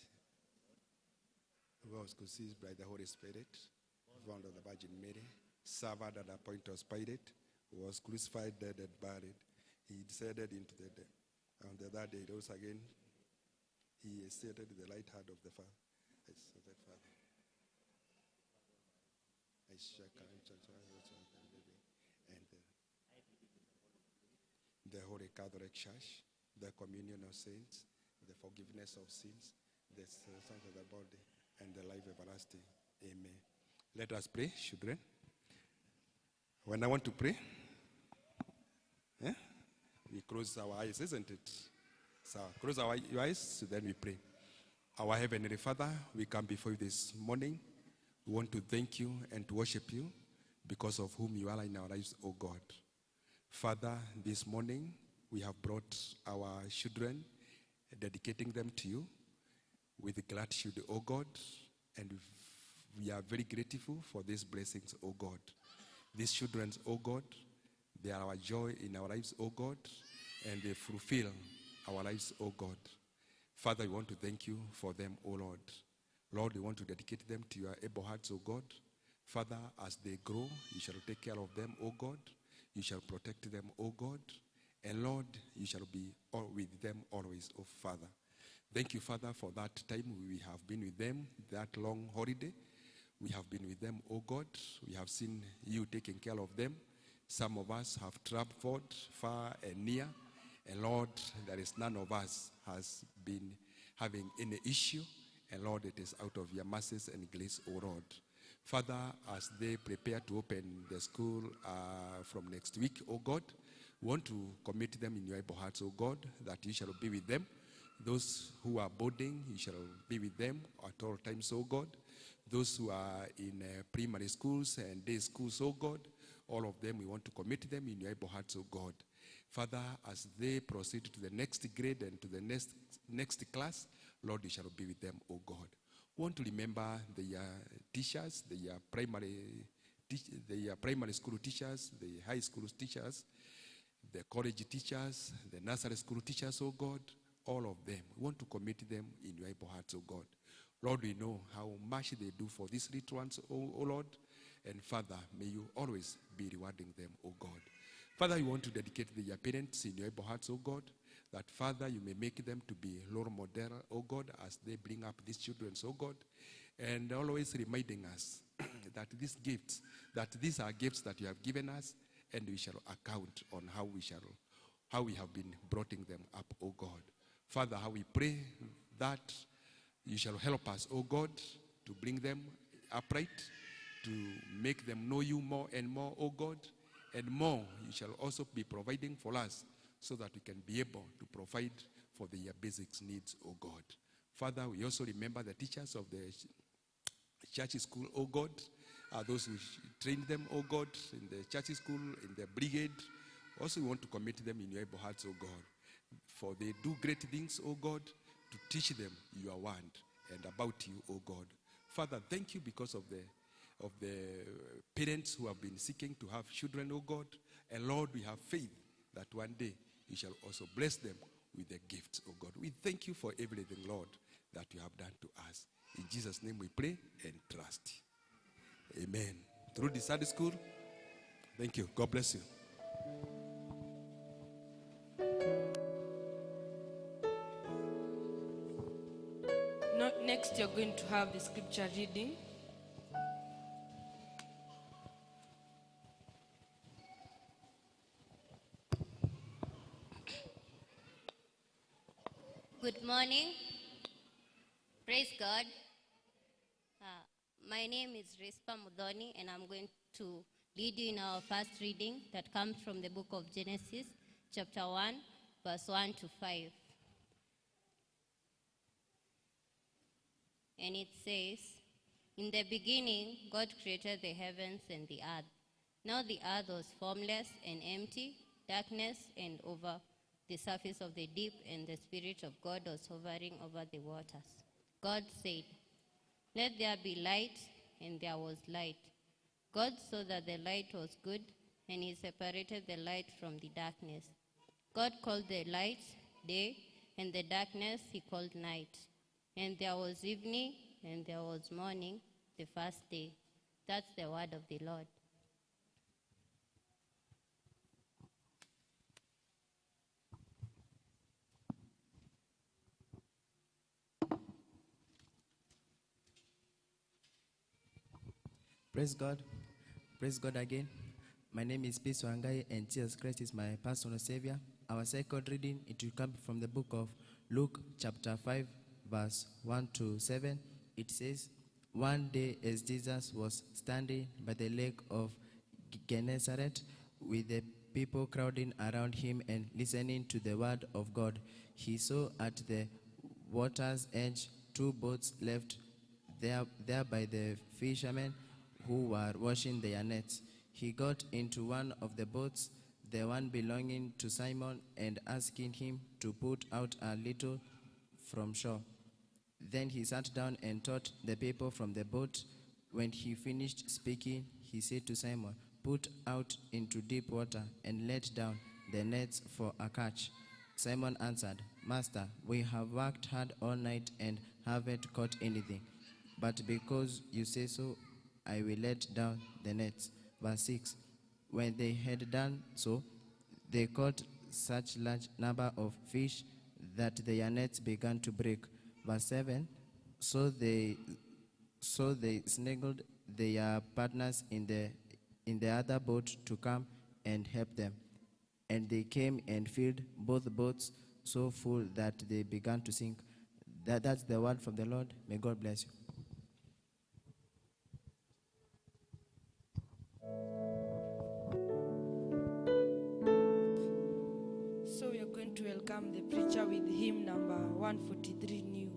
who was conceived by the Holy Spirit, born of the Virgin Mary, suffered at the Pontius Pilate, who was crucified, dead, and buried. He descended into the dead. On the third day, he rose again. He is seated in the right hand of the Father. And the Holy Catholic Church, the communion of saints, the forgiveness of sins, the sons of the body, and the life everlasting. Amen. Let us pray, children. When I want to pray, we close our eyes, isn't it? So close our eyes, then we pray. Our Heavenly Father, we come before you this morning. We want to thank you and to worship you because of whom you are in our lives, O God. Father, this morning we have brought our children, dedicating them to you with gratitude, O God, and we are very grateful for these blessings, O God. These children, O God, they are our joy in our lives, O God, and they fulfill our lives, O God. Father, we want to thank you for them, O Lord. Lord, we want to dedicate them to your able hearts, O God. Father, as they grow, you shall take care of them, O God. You shall protect them, O God. And Lord, you shall be with them always, O Father. Thank you, Father, for that time we have been with them, that long holiday. We have been with them, O God. We have seen you taking care of them. Some of us have traveled far and near. And Lord, there is none of us has been having any issue. And Lord, it is out of your mercies and grace, O Lord. Father, as they prepare to open the school from next week, O God, we want to commit them in your able hearts, O God, that you shall be with them. Those who are boarding, you shall be with them at all times, O God. Those who are in primary schools and day schools, O God, all of them, we want to commit them in your able hearts, O God. Father, as they proceed to the next grade and to the next class, Lord, you shall be with them, O God. We want to remember the teachers, the primary school teachers, the high school teachers, the college teachers, the nursery school teachers, oh God, all of them. We want to commit them in your able hearts, oh God. Lord, we know how much they do for these little ones, oh Lord. And Father, may you always be rewarding them, oh God. Father, we want to dedicate their parents in your able hearts, oh God, that Father, you may make them to be role model, oh God, as they bring up these children, oh God, and always reminding us that these are gifts that you have given us, and we shall account on how we have been bringing them up, oh God. Father, how we pray that you shall help us, oh God, to bring them upright, to make them know you more and more, oh God, and more you shall also be providing for us so that we can be able to provide for their basic needs, oh God. Father, we also remember the teachers of the church school, oh God, those who trained them, oh God, in the church school, in the brigade. Also, we want to commit them in your able hearts, oh God, for they do great things, oh God, to teach them your word and about you, oh God. Father, thank you because of the parents who have been seeking to have children, oh God. And Lord, we have faith that one day you shall also bless them with the gifts, oh God. We thank you for everything, Lord, that you have done to us. In Jesus' name we pray and trust. Amen. Through the Sunday school, thank you. God bless you. Next, you're going to have the scripture reading. Good morning. Praise God. My name is Rispa Mudhoni, and I'm going to lead you in our first reading that comes from the book of Genesis, chapter 1, verse 1 to 5. And it says, "In the beginning, God created the heavens and the earth. Now the earth was formless and empty, darkness and over the surface of the deep, and the Spirit of God was hovering over the waters. God said, 'Let there be light,' and there was light. God saw that the light was good, and he separated the light from the darkness. God called the light day, and the darkness he called night. And there was evening, and there was morning, the first day." That's the word of the Lord. Praise God. Praise God again. My name is Peace Wangai, and Jesus Christ is my personal Savior. our second reading, it will come from the book of Luke chapter 5, verse 1 to 7. It says, one day as Jesus was standing by the lake of Gennesaret with the people crowding around him and listening to the word of God, he saw at the water's edge 2 boats left there by the fishermen who were washing their nets. He got into one of the boats, the one belonging to Simon, and asking him to put out a little from shore. Then he sat down and taught the people from the boat. When he finished speaking, he said to Simon, put out into deep water and let down the nets for a catch. Simon answered, Master, we have worked hard all night and haven't caught anything. But because you say so, I will let down the nets. Verse 6, when they had done so, they caught such large number of fish that their nets began to break. Verse 7, so they snuggled their partners in the other boat to come and help them. And they came and filled both boats so full that they began to sink. That's the word from the Lord. May God bless you. So we are going to welcome the preacher with hymn number 143 new.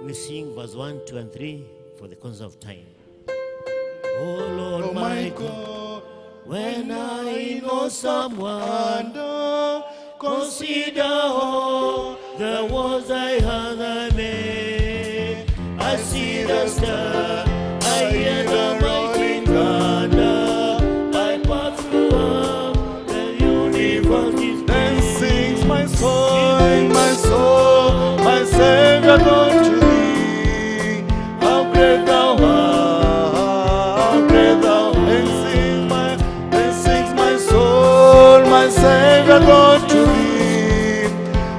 We sing verse 1, 2, and 3 for the cause of time. Oh Lord my God, when I know someone, consider all the words I made. I see the star, I hear the mighty thunder, I pass through the universe. Then sings my soul, my Savior God to thee. How great thou art, how great thou art. Then sings my soul, my Savior God to thee.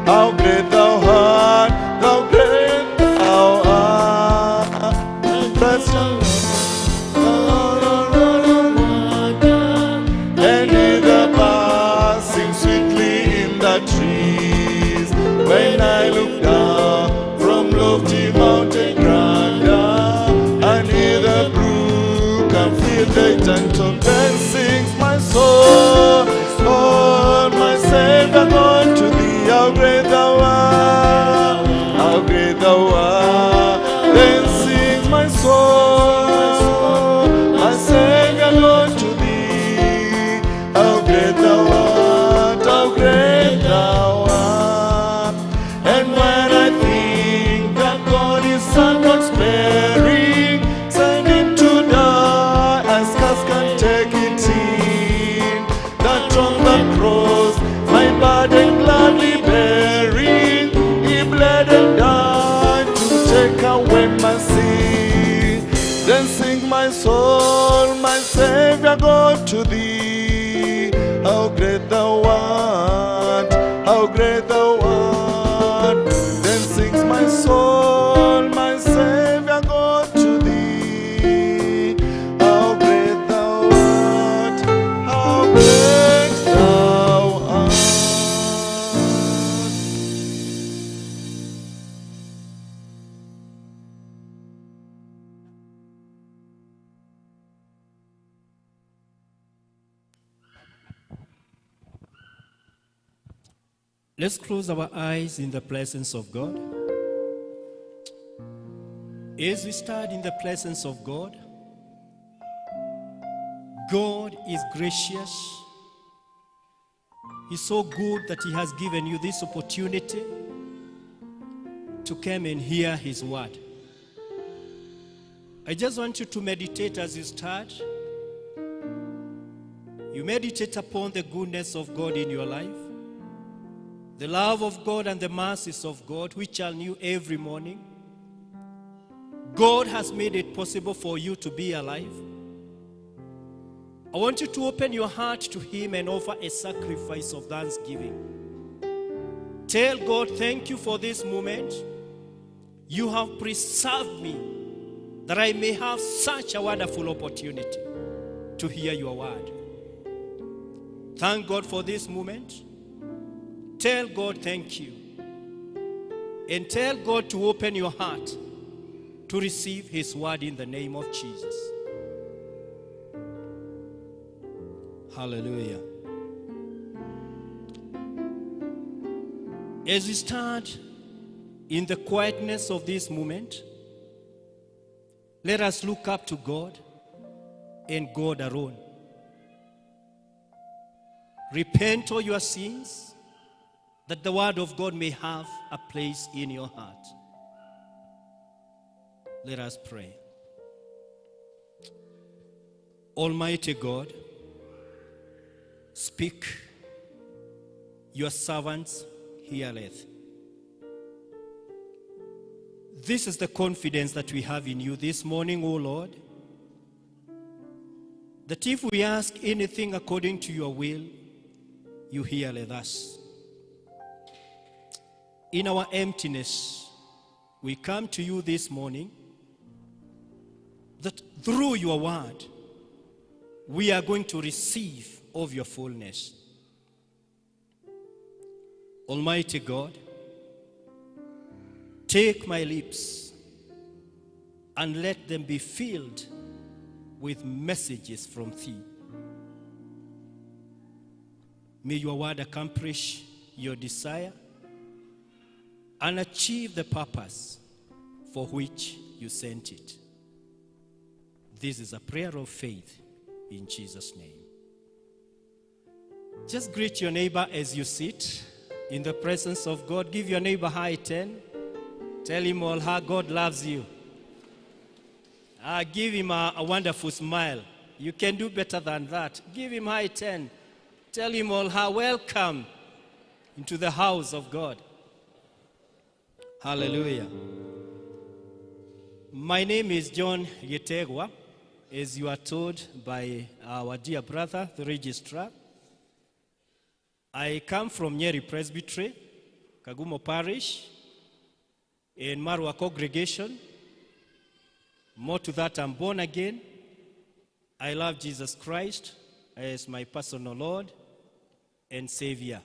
How great thou art, how great thou art. Bless you. And in the past sing sweetly in the trees. When I look down from lofty mountain grandeur, and hear the brook and feel the gentle bell, sings my soul, oh my Savior God to thee. How great thou art, how great thou art. Then sings my soul, my Savior God to thee. How great thou art, how great thou art. And when I think that God is not sparing, sending to die, as scarce can take it in, that on the cross my burden gladly bearing, he bled and died to take away my sin. Then sing my soul, my Savior God to thee. How great thou art, how great thou art. Then sings my soul, my Savior God to thee. How great thou art, how great thou art. Let's close our eyes in the presence of God. As we stand in the presence of God, God is gracious. He's so good that He has given you this opportunity to come and hear His word. I just want you to meditate as you start. You meditate upon the goodness of God in your life, the love of God and the mercies of God, which are new every morning. God has made it possible for you to be alive. I want you to open your heart to Him and offer a sacrifice of thanksgiving. Tell God, thank you for this moment. You have preserved me that I may have such a wonderful opportunity to hear your word. Thank God for this moment. Tell God thank you. And tell God to open your heart to receive his word in the name of Jesus. Hallelujah. As we stand in the quietness of this moment, let us look up to God and God alone. Repent of your sins, that the word of God may have a place in your heart. Let us pray. Almighty God, speak, your servants heareth. This is the confidence that we have in you this morning, O Lord, that if we ask anything according to your will, you heareth us. In our emptiness, we come to you this morning, that through your word, we are going to receive of your fullness. Almighty God, take my lips and let them be filled with messages from thee. May your word accomplish your desire and achieve the purpose for which you sent it. This is a prayer of faith in Jesus' name. Just greet your neighbor as you sit in the presence of God. Give your neighbor high 10. Tell him all how God loves you. Give him a wonderful smile. You can do better than that. Give him high 10. Tell him all how welcome into the house of God. Hallelujah. My name is John Yetegwa, as you are told by our dear brother, the registrar. I come from Nyeri Presbytery, Kagumo Parish, in Marwa congregation. More to that, I'm born again. I love Jesus Christ as my personal Lord and Savior.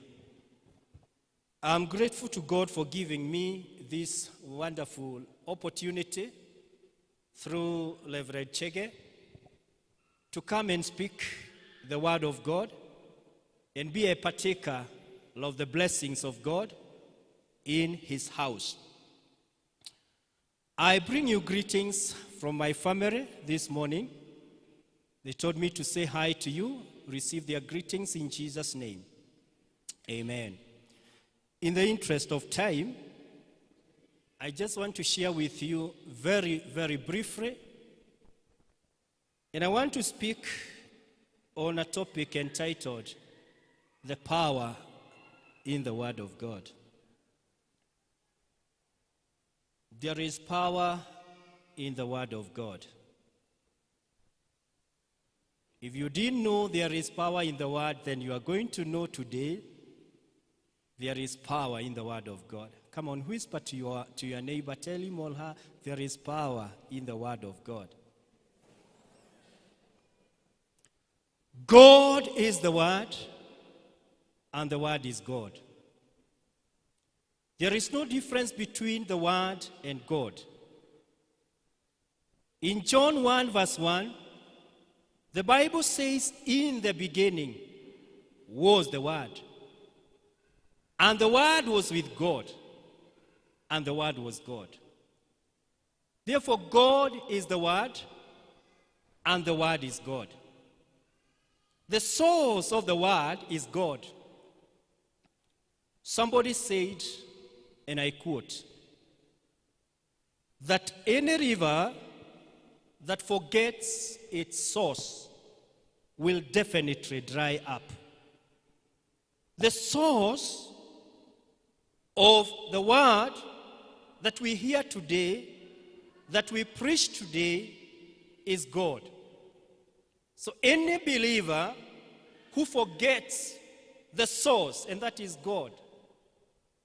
I'm grateful to God for giving me this wonderful opportunity through Reverend Chege to come and speak the word of God and be a partaker of the blessings of God in his house. I bring you greetings from my family this morning. They told me to say hi to you. Receive their greetings in Jesus' name. Amen. In the interest of time, I just want to share with you very, very briefly. And I want to speak on a topic entitled, The Power in the Word of God. There is power in the Word of God. If you didn't know there is power in the Word, then you are going to know today there is power in the Word of God. Come on, whisper to your neighbor, tell him or her, there is power in the Word of God. God is the Word, and the Word is God. There is no difference between the Word and God. In John 1 verse 1, the Bible says, in the beginning was the Word. And the Word was with God. And the Word was God. Therefore, God is the Word, and the Word is God. The source of the Word is God. Somebody said, and I quote, that any river that forgets its source will definitely dry up. The source of the word that we hear today, that we preach today, is God. So any believer who forgets the source, and that is God,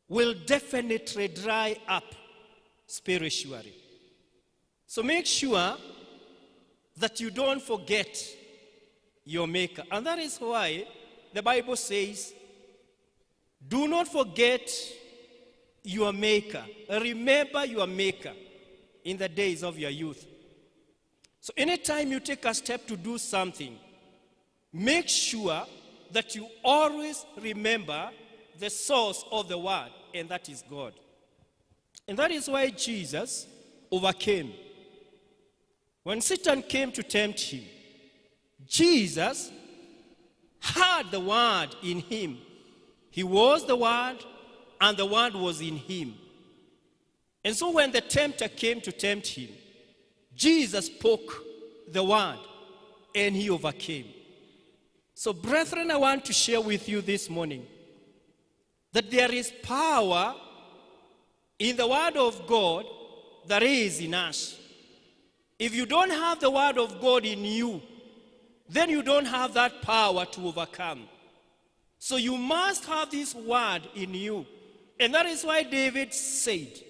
will definitely dry up spiritually. So make sure that you don't forget your Maker. And that is why the Bible says, do not forget your Maker. Remember your Maker in the days of your youth. So anytime you take a step to do something, make sure that you always remember the source of the word, and that is God. And that is why Jesus overcame. When Satan came to tempt him, Jesus had the word in him. He was the word, and the word was in him. And so when the tempter came to tempt him, Jesus spoke the word, and he overcame. So brethren, I want to share with you this morning that there is power in the word of God that is in us. If you don't have the word of God in you, then you don't have that power to overcome. So you must have this word in you. And that is why David said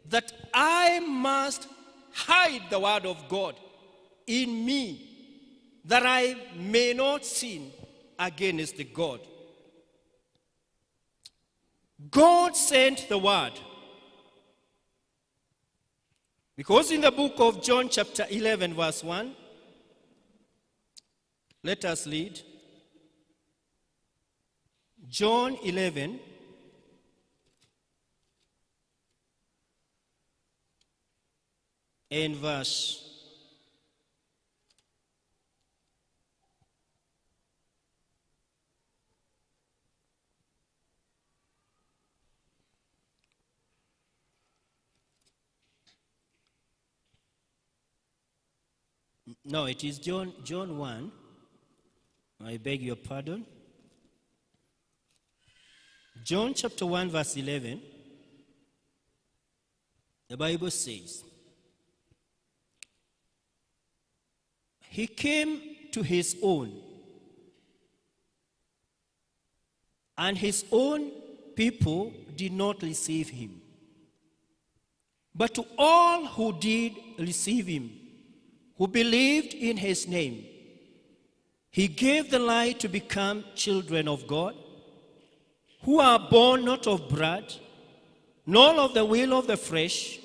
that I must hide the word of God in me, that I may not sin against the God. God sent the word. Because in the book of John chapter 11 verse 1, let us read. John 11 and verse 1. I beg your pardon. John chapter 1 verse 11. The Bible says, he came to his own, and his own people did not receive him. But to all who did receive him, who believed in his name, he gave the right to become children of God, who are born not of blood, nor of the will of the flesh,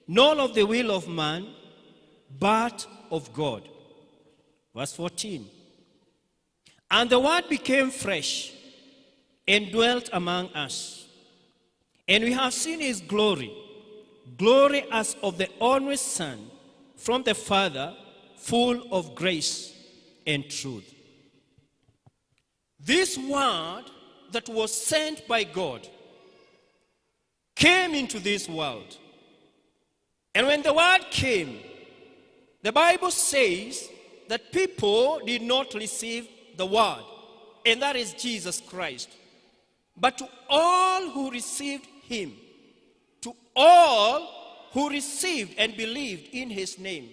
nor of the will of man, but of God. Verse 14. And the word became flesh and dwelt among us. And we have seen his glory, glory as of the only Son from the Father, full of grace and truth. This word that was sent by God came into this world. And when the word came, the Bible says that people did not receive the word, and that is Jesus Christ. But to all who received him, to all who received and believed in his name,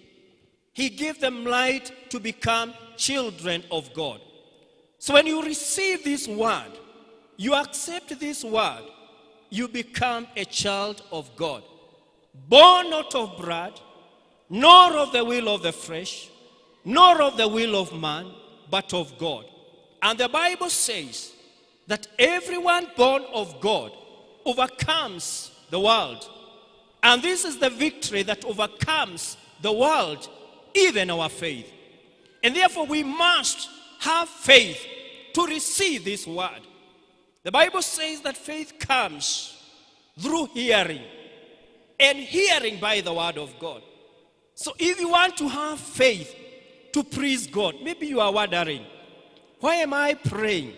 he gave them right to become children of God. So when you receive this word, you accept this word, you become a child of God, born not of blood, nor of the will of the flesh, nor of the will of man, but of God. And the Bible says that everyone born of God overcomes the world. And this is the victory that overcomes the world, even our faith. And therefore we must have faith to receive this word. The Bible says that faith comes through hearing, and hearing by the word of God. So if you want to have faith to please God, maybe you are wondering, why am I praying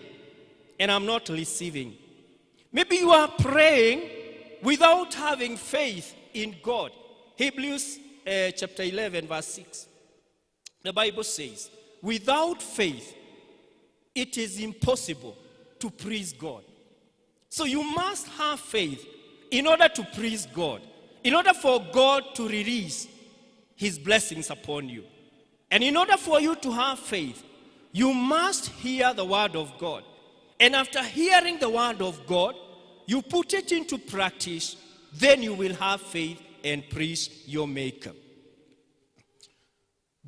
and I'm not receiving? Maybe you are praying without having faith in God. Hebrews chapter 11 verse 6. The Bible says, without faith, it is impossible to please God. So you must have faith in order to please God, in order for God to release his blessings upon you. And in order for you to have faith, you must hear the word of God. And after hearing the word of God, you put it into practice, then you will have faith and please your Maker.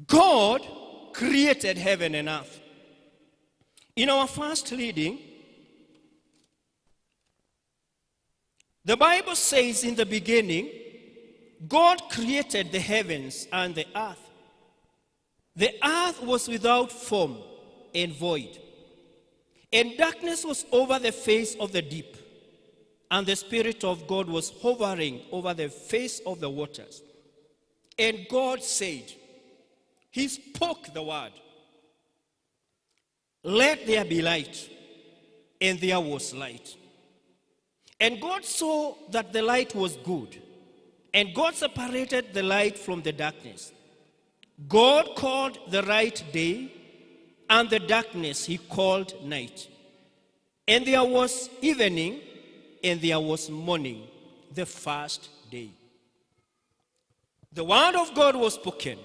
God created heaven and earth. In our first reading, the Bible says in the beginning, God created the heavens and the earth. The earth was without form and void, and darkness was over the face of the deep, and the Spirit of God was hovering over the face of the waters. And God said, He spoke the word, "Let there be light," and there was light. And God saw that the light was good, and God separated the light from the darkness. God called the light day, and the darkness He called night. And there was evening, and there was morning, the first day. The word of God was spoken.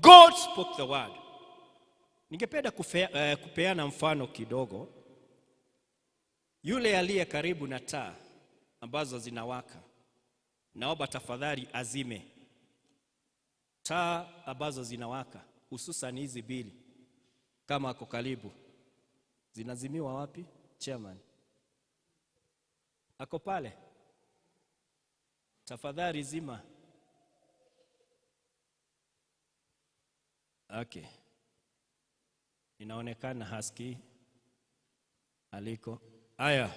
God spoke the word. Ningependa kupeana mfano kidogo. Yule aliye karibu na taa ambazo zinawaka, naomba tafadhali azime taa ambazo zinawaka, hususan hizi mbili. Kama ako karibu, zinazimiwa wapi? Chairman ako pale, tafadhali zima. Okay, inaonekana haski aliko. Aya,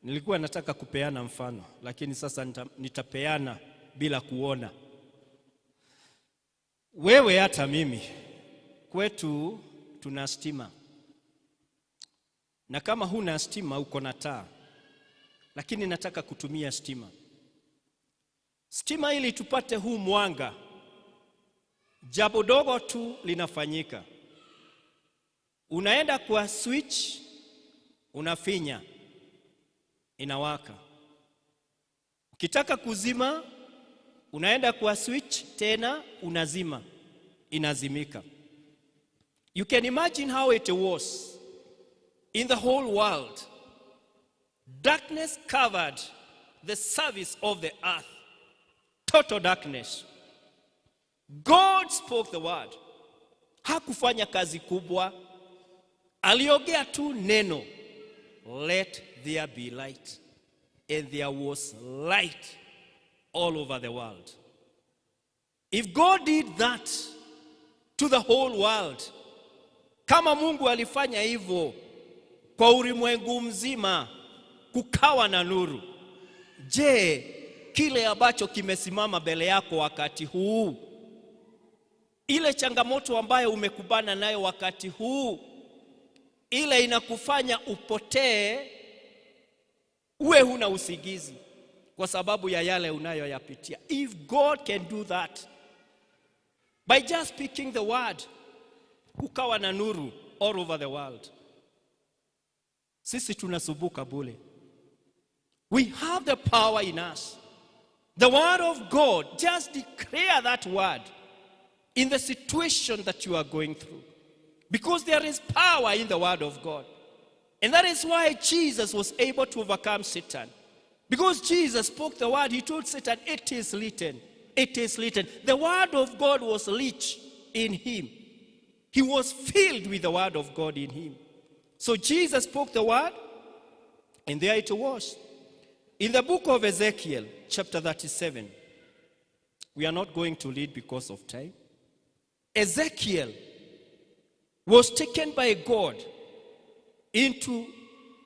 nilikuwa nataka kupeana mfano, lakini sasa nitapeana bila kuona. Wewe hata mimi, kwetu tuna stima. Na kama huna stima uko na taa, lakini nataka kutumia stima. Stima ili tupate huu mwanga, jambo dogo tu linafanyika. Unaenda kwa switch, unafinya, inawaka. Ukitaka kuzima, unaenda kwa switch tena, unazima, inazimika. You can imagine how it was in the whole world. Darkness covered the surface of the earth. Total darkness. God spoke the word. Hakufanya kazi kubwa. Aliongea tu neno. Let there be light. And there was light all over the world. If God did that to the whole world, kama Mungu alifanya hivyo kwa ulimwengu mzima, kukawa na nuru, je, kile ambacho kimesimama mbele yako wakati huu, ile changamoto ambayo umekubana nayo wakati huu, ile inakufanya upotee, uwe huna usingizi kwa sababu ya yale unayoyapitia. If God can do that by just speaking the word, kukawa na nuru all over the world. Sisi tunasumbuka bure. We have the power in us. The word of God, just declare that word in the situation that you are going through. Because there is power in the word of God. And that is why Jesus was able to overcome Satan. Because Jesus spoke the word, He told Satan, it is written, it is written. The word of God was rich in Him. He was filled with the word of God in Him. So Jesus spoke the word, and there it was. In the book of Ezekiel, chapter 37, we are not going to read because of time. Ezekiel was taken by God into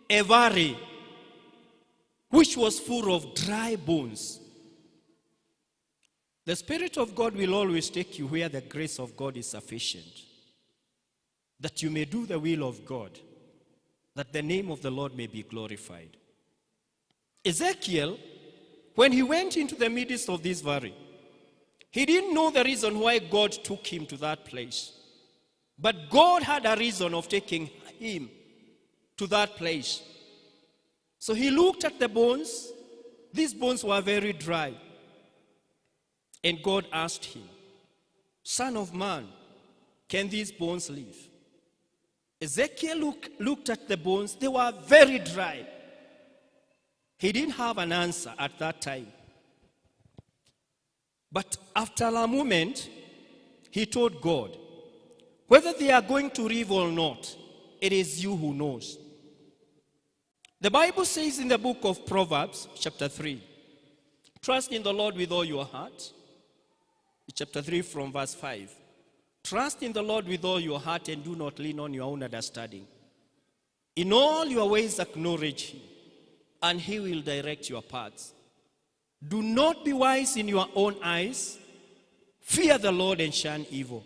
a valley which was full of dry bones. The Spirit of God will always take you where the grace of God is sufficient, that you may do the will of God, that the name of the Lord may be glorified. Ezekiel, when he went into the midst of this valley, he didn't know the reason why God took him to that place. But God had a reason of taking him to that place. So he looked at the bones. These bones were very dry. And God asked him, Son of man, can these bones live? Ezekiel looked at the bones. They were very dry. He didn't have an answer at that time. But after a moment, he told God, whether they are going to live or not, it is you who knows. The Bible says in the book of Proverbs, chapter 3, trust in the Lord with all your heart. Chapter 3 from verse 5. Trust in the Lord with all your heart and do not lean on your own understanding. In all your ways acknowledge him, and he will direct your paths. Do not be wise in your own eyes. Fear the Lord and shun evil.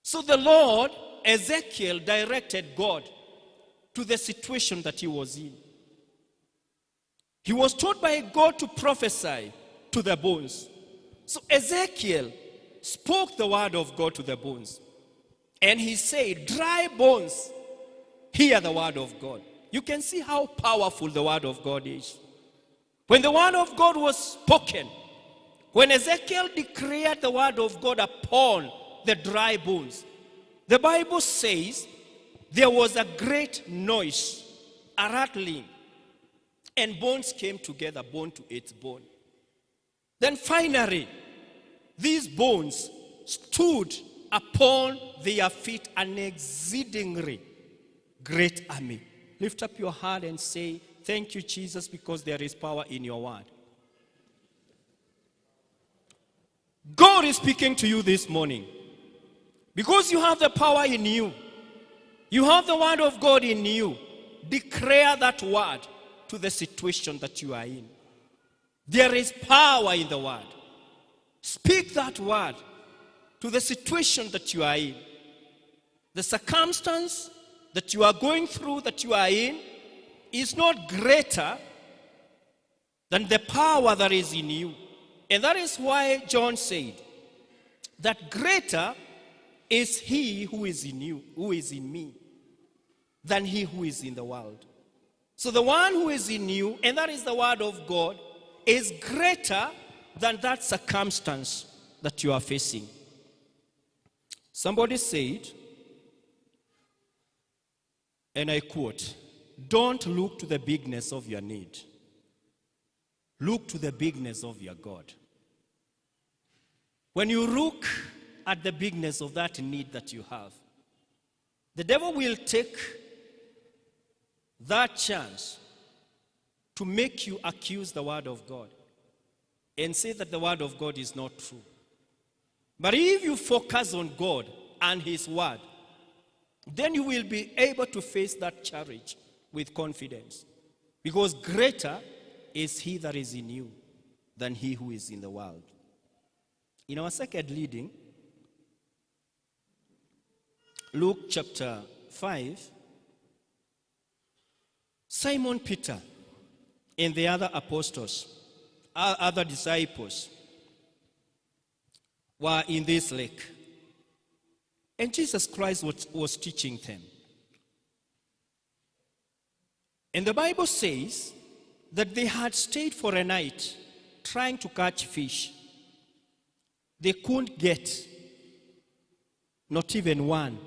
So the Lord, Ezekiel, directed God to the situation that he was in. He was told by God to prophesy to the bones. So Ezekiel spoke the word of God to the bones. And he said, dry bones, hear the word of God. You can see how powerful the word of God is. When the word of God was spoken, when Ezekiel declared the word of God upon the dry bones, the Bible says there was a great noise, a rattling, and bones came together, bone to its bone. Then finally, these bones stood upon their feet, an exceedingly great army. Lift up your heart and say, thank you, Jesus, because there is power in your word. God is speaking to you this morning. Because you have the power in you. You have the word of God in you. Declare that word to the situation that you are in. There is power in the word. Speak that word to the situation that you are in. The circumstance that you are going through, that you are in, is not greater than the power that is in you. And that is why John said that greater is he who is in you, who is in me, than he who is in the world. So the one who is in you, and that is the word of God, is greater than that circumstance that you are facing. Somebody said, and I quote, don't look to the bigness of your need. Look to the bigness of your God. When you look at the bigness of that need that you have, the devil will take that chance to make you accuse the word of God and say that the word of God is not true. But if you focus on God and his word, then you will be able to face that challenge with confidence. Because greater is he that is in you than he who is in the world. In our second reading, Luke chapter 5, Simon Peter and the other apostles, other disciples, were in this lake. And Jesus Christ was teaching them. And the Bible says that they had stayed for a night trying to catch fish. They couldn't get not even one.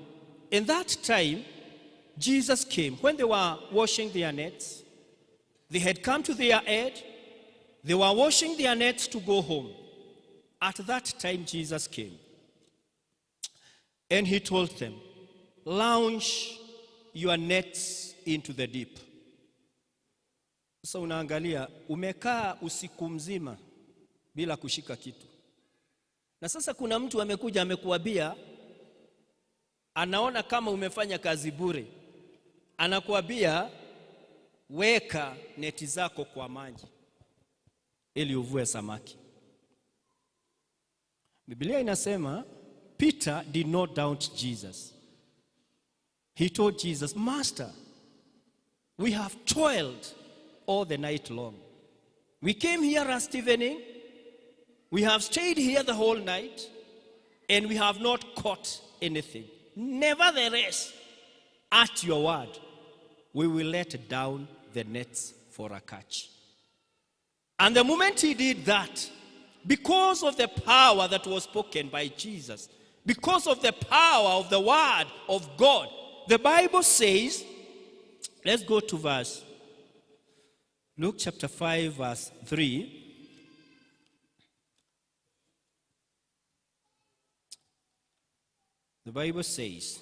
And that time, Jesus came. When they were washing their nets, they had come to their aid. They were washing their nets to go home. At that time, Jesus came. And he told them, launch your nets into the deep. So unaangalia, umekaa usiku mzima bila kushika kitu. Na sasa kuna mtu amekuja amekuambia, anaona kama umefanya kazi bure. Anakuambia, weka neti zako kwa maji ili uvue samaki. Biblia inasema, Peter did not doubt Jesus. He told Jesus, Master, we have toiled all the night long. We came here last evening. We have stayed here the whole night, and we have not caught anything. Nevertheless, at your word, we will let down the nets for a catch. And the moment he did that, because of the power that was spoken by Jesus, because of the power of the word of God, the Bible says, let's go to verse, Luke chapter 5, verse 3. The Bible says,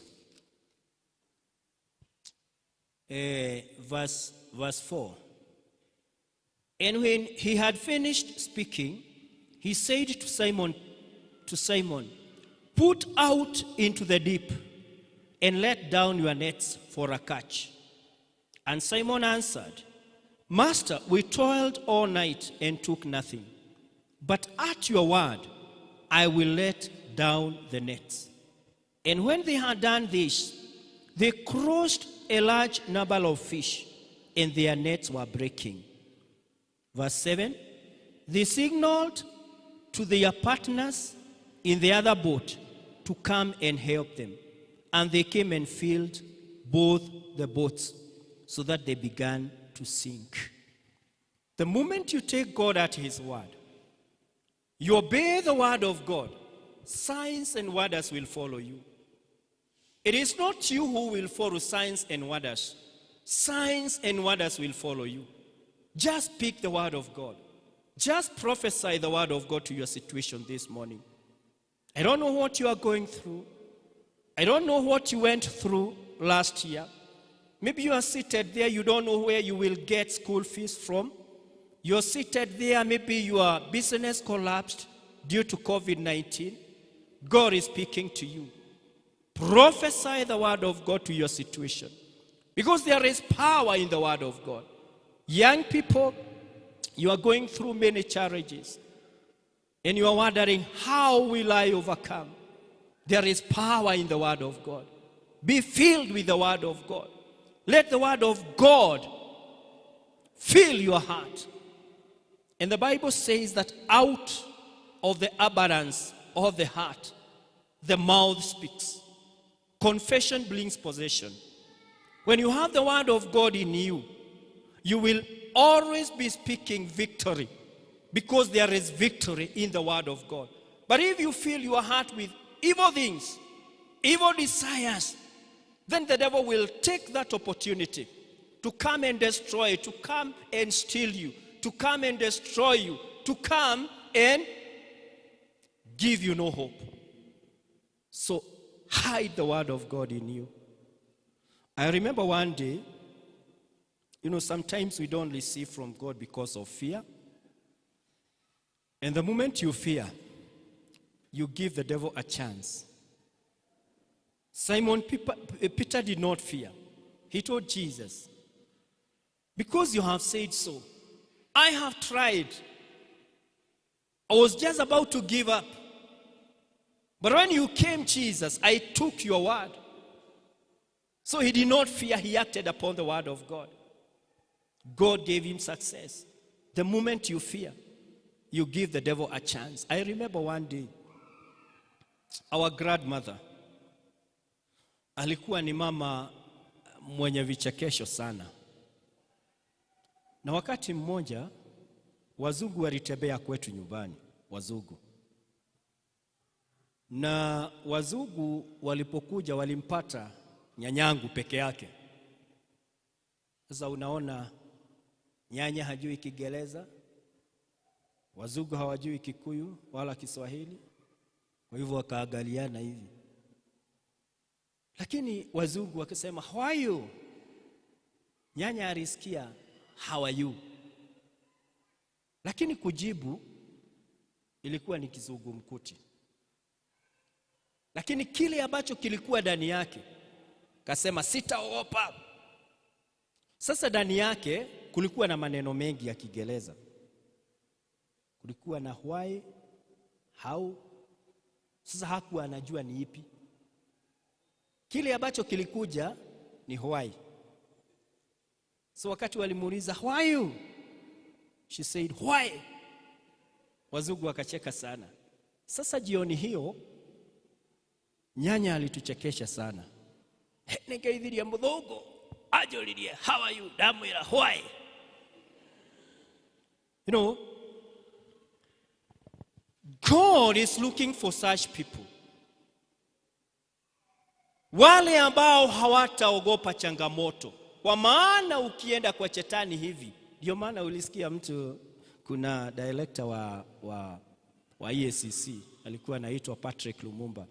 verse 4, and when he had finished speaking, he said to Simon, put out into the deep and let down your nets for a catch. And Simon answered, Master, we toiled all night and took nothing. But at your word, I will let down the nets. And when they had done this, they caught a large number of fish, and their nets were breaking. Verse 7, they signaled to their partners in the other boat to come and help them. And they came and filled both the boats so that they began to sink. The moment you take God at his word, you obey the word of God, signs and wonders will follow you. It is not you who will follow signs and wonders. Signs and wonders will follow you. Just speak the word of God. Just prophesy the word of God to your situation this morning. I don't know what you are going through. I don't know what you went through last year. Maybe you are seated there, you don't know where you will get school fees from. You're seated there, maybe your business collapsed due to COVID-19. God is speaking to you. Prophesy the word of God to your situation, because there is power in the word of God. Young people, you are going through many challenges, and you are wondering, how will I overcome? There is power in the word of God. Be filled with the word of God. Let the word of God fill your heart. And the Bible says that out of the abundance of the heart, the mouth speaks. Confession brings possession. When you have the word of God in you, you will always be speaking victory, because there is victory in the word of God. But if you fill your heart with evil things, evil desires, then the devil will take that opportunity to come and destroy, to come and steal you, to come and destroy you, to come and give you no hope. So hide the word of God in you. I remember one day, sometimes we don't receive from God because of fear. And the moment you fear, you give the devil a chance. Peter did not fear. He told Jesus, because you have said so, I have tried. I was just about to give up. But when you came, Jesus, I took your word. So he did not fear. He acted upon the word of God. God gave him success. The moment you fear, you give the devil a chance. I remember one day, our grandmother alikuwa ni mama mwenye vichekesho sana. Na wakati mmoja, wazungu walitembea kwetu nyumbani, wazungu. Na wazungu walipokuja walimpata nyanyangu peke yake. Sasa unaona, nyanya hajui Kiingereza, wazungu hawajui Kikuyu wala Kiswahili, kwa hivyo wakaangaliana hivi. Lakini wazungu wakasema, how are you? Nyanya alisikia, how are you? Lakini kujibu ilikuwa ni kizungumkuti. Lakini kile ambacho kilikuwa ndani yake, kasema sitaogopa. Sasa ndani yake kulikuwa na maneno mengi ya Kiingereza. Kulikuwa na why, how. Sasa hakuwa anajua ni ipi. Kile ambacho kilikuja ni why. So wakati walimuuliza, who are you? She said, why? Wazungu wakacheka sana. Sasa jioni hiyo, nyanya alituchekesha sana. Nikaidhiria mudhogo, ajoliria, how are you? Damwira, why? God is looking for such people. Wale ambao hawataogopa changamoto. Kwa maana ukienda kwa chetani hivi, ndio maana ulisikia mtu, kuna director wa EACC alikuwa anaitwa Patrick Lumumba.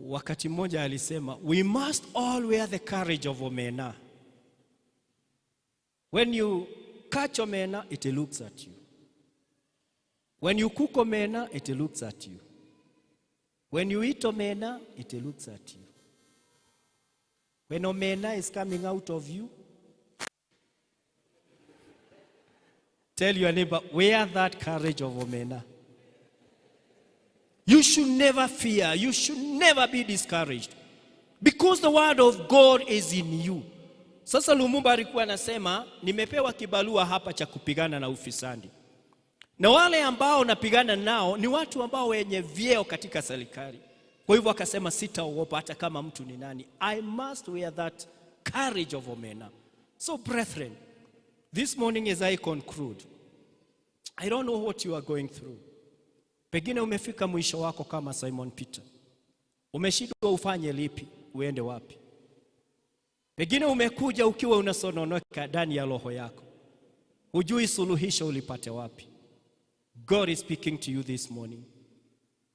wakati mmoja alisema, we must all wear the courage of omena. When you catch omena, it looks at you. When you cook omena, it looks at you. When you eat omena, it looks at you. When omena is coming out of you, tell your neighbor, wear that courage of omena. You should never fear. You should never be discouraged. Because the word of God is in you. Sasa Lumumba alikuwa anasema, nimepewa kibarua hapa cha kupigana na ufisadi. Na wale ambao napigana nao ni watu ambao wenye vyeo katika serikali. Kwa hivyo akasema sitaogopa hata kama mtu ni nani. I must wear that courage of omena. So brethren, this morning as I conclude, I don't know what you are going through. Pengine umefika mwisho wako kama Simon Peter. Umeshindwa ufanye lipi, uende wapi? Pengine umekuja ukiwa unasononeka ndani ya roho yako. Hujui suluhisho ulipate wapi. God is speaking to you this morning.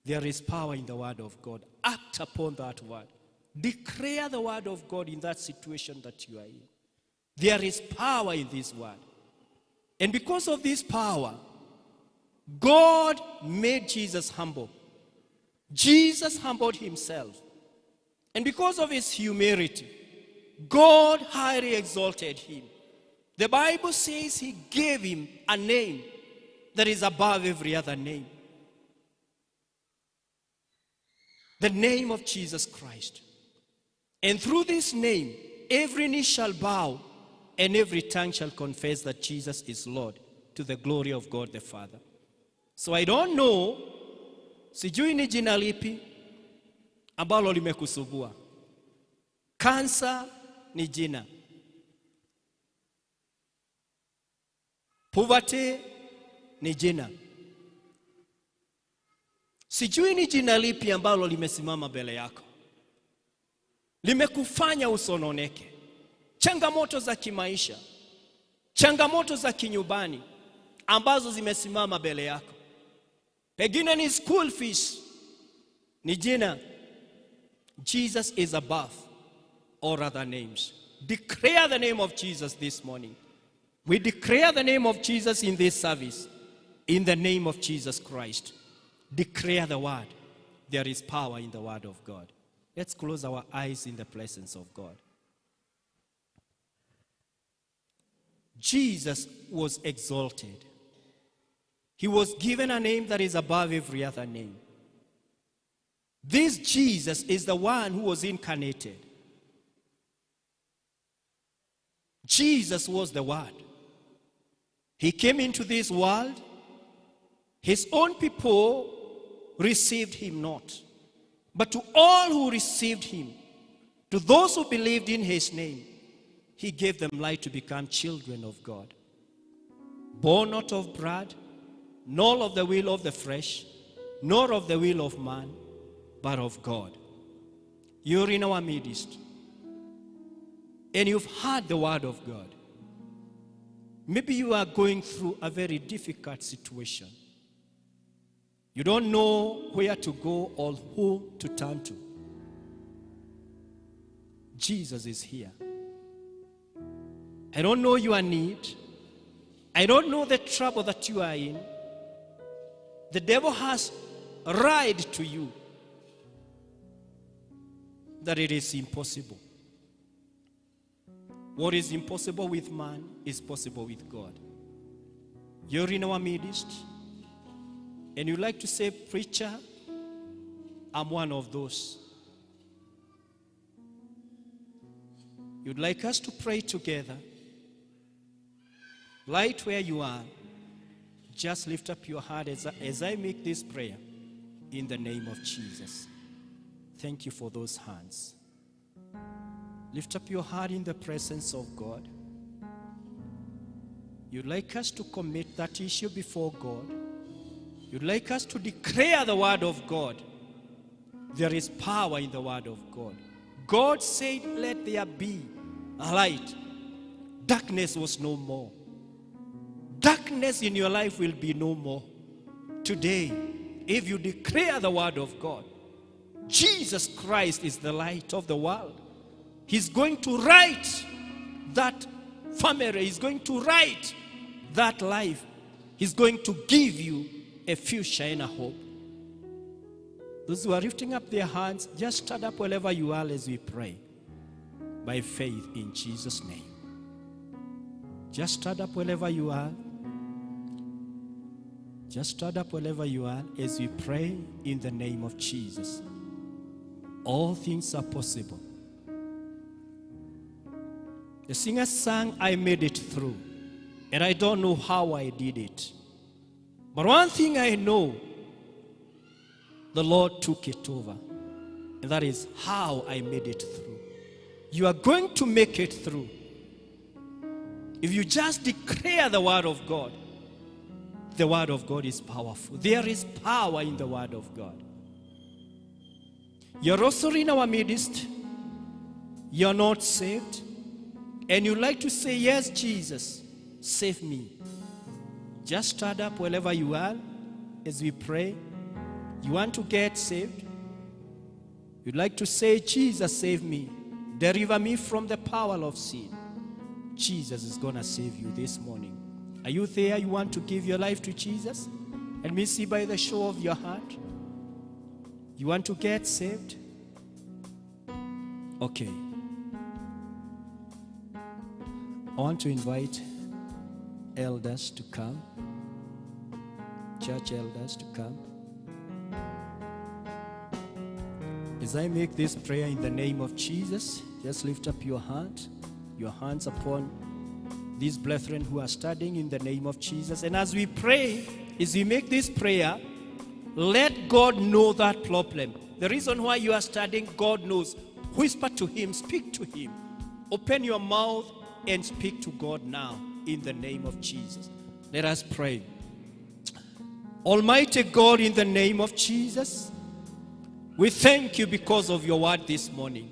There is power in the word of God. Act upon that word. Declare the word of God in that situation that you are in. There is power in this word. And because of this power, God made Jesus humble. Jesus humbled himself. And because of his humility, God highly exalted him. The Bible says he gave him a name that is above every other name. The name of Jesus Christ. And through this name, every knee shall bow and every tongue shall confess that Jesus is Lord, to the glory of God the Father. So I don't know, sijui ni jina lipi ambalo limekusubua. Kansa ni jina. Poverty ni jina. Sijui ni jina lipi ambalo limesimama mbele yako. Limekufanya usononeke. Changamoto za kimaisha, changamoto za kinyumbani ambazo zimesimama mbele yako. Pengine ni school fees, ni jina. Jesus is above all other names. Declare the name of Jesus this morning. We declare the name of Jesus in this service. In the name of Jesus Christ. Declare the word. There is power in the word of God. Let's close our eyes in the presence of God. Jesus was exalted. He was given a name that is above every other name. This Jesus is the one who was incarnated. Jesus was the Word. He came into this world. His own people received him not. But to all who received him, to those who believed in his name, he gave them light to become children of God. Born not of blood, nor of the will of the flesh, nor of the will of man, but of God. You're in our midst, and you've heard the word of God. Maybe you are going through a very difficult situation. You don't know where to go or who to turn to. Jesus is here. I don't know your need. I don't know the trouble that you are in. The devil has lied to you that it is impossible. What is impossible with man is possible with God. You're in our midst, and you like to say, preacher, I'm one of those. You'd like us to pray together. Right where you are, just lift up your heart as I make this prayer in the name of Jesus. Thank you for those hands. Lift up your heart in the presence of God. You'd like us to commit that issue before God. You'd like us to declare the word of God. There is power in the word of God. God said, let there be a light. Darkness was no more. Darkness in your life will be no more. Today, if you declare the word of God, Jesus Christ is the light of the world. He's going to write that family. He's going to write that life. He's going to give you a future and a hope. Those who are lifting up their hands, just stand up wherever you are as we pray. By faith in Jesus' name. Just stand up wherever you are. Just stand up wherever you are as we pray in the name of Jesus. All things are possible. The singer sang, I made it through. And I don't know how I did it. But one thing I know, the Lord took it over. And that is how I made it through. You are going to make it through. If you just declare the word of God, the word of God is powerful. There is power in the word of God. You're also in our midst. You're not saved. And you like to say, yes, Jesus, save me. Just stand up wherever you are as we pray. You want to get saved? You'd like to say, Jesus, save me. Deliver me from the power of sin. Jesus is going to save you this morning. Are you there? You want to give your life to Jesus? Let me see by the show of your heart. You want to get saved? Okay. I want to invite elders to come. Church elders to come. As I make this prayer in the name of Jesus, just lift up your hands upon these brethren who are studying in the name of Jesus. And as we pray, as we make this prayer, let God know that problem. The reason why you are studying, God knows. Whisper to him, speak to him. Open your mouth and speak to God now in the name of Jesus. Let us pray. Almighty God, in the name of Jesus, we thank you because of your word this morning.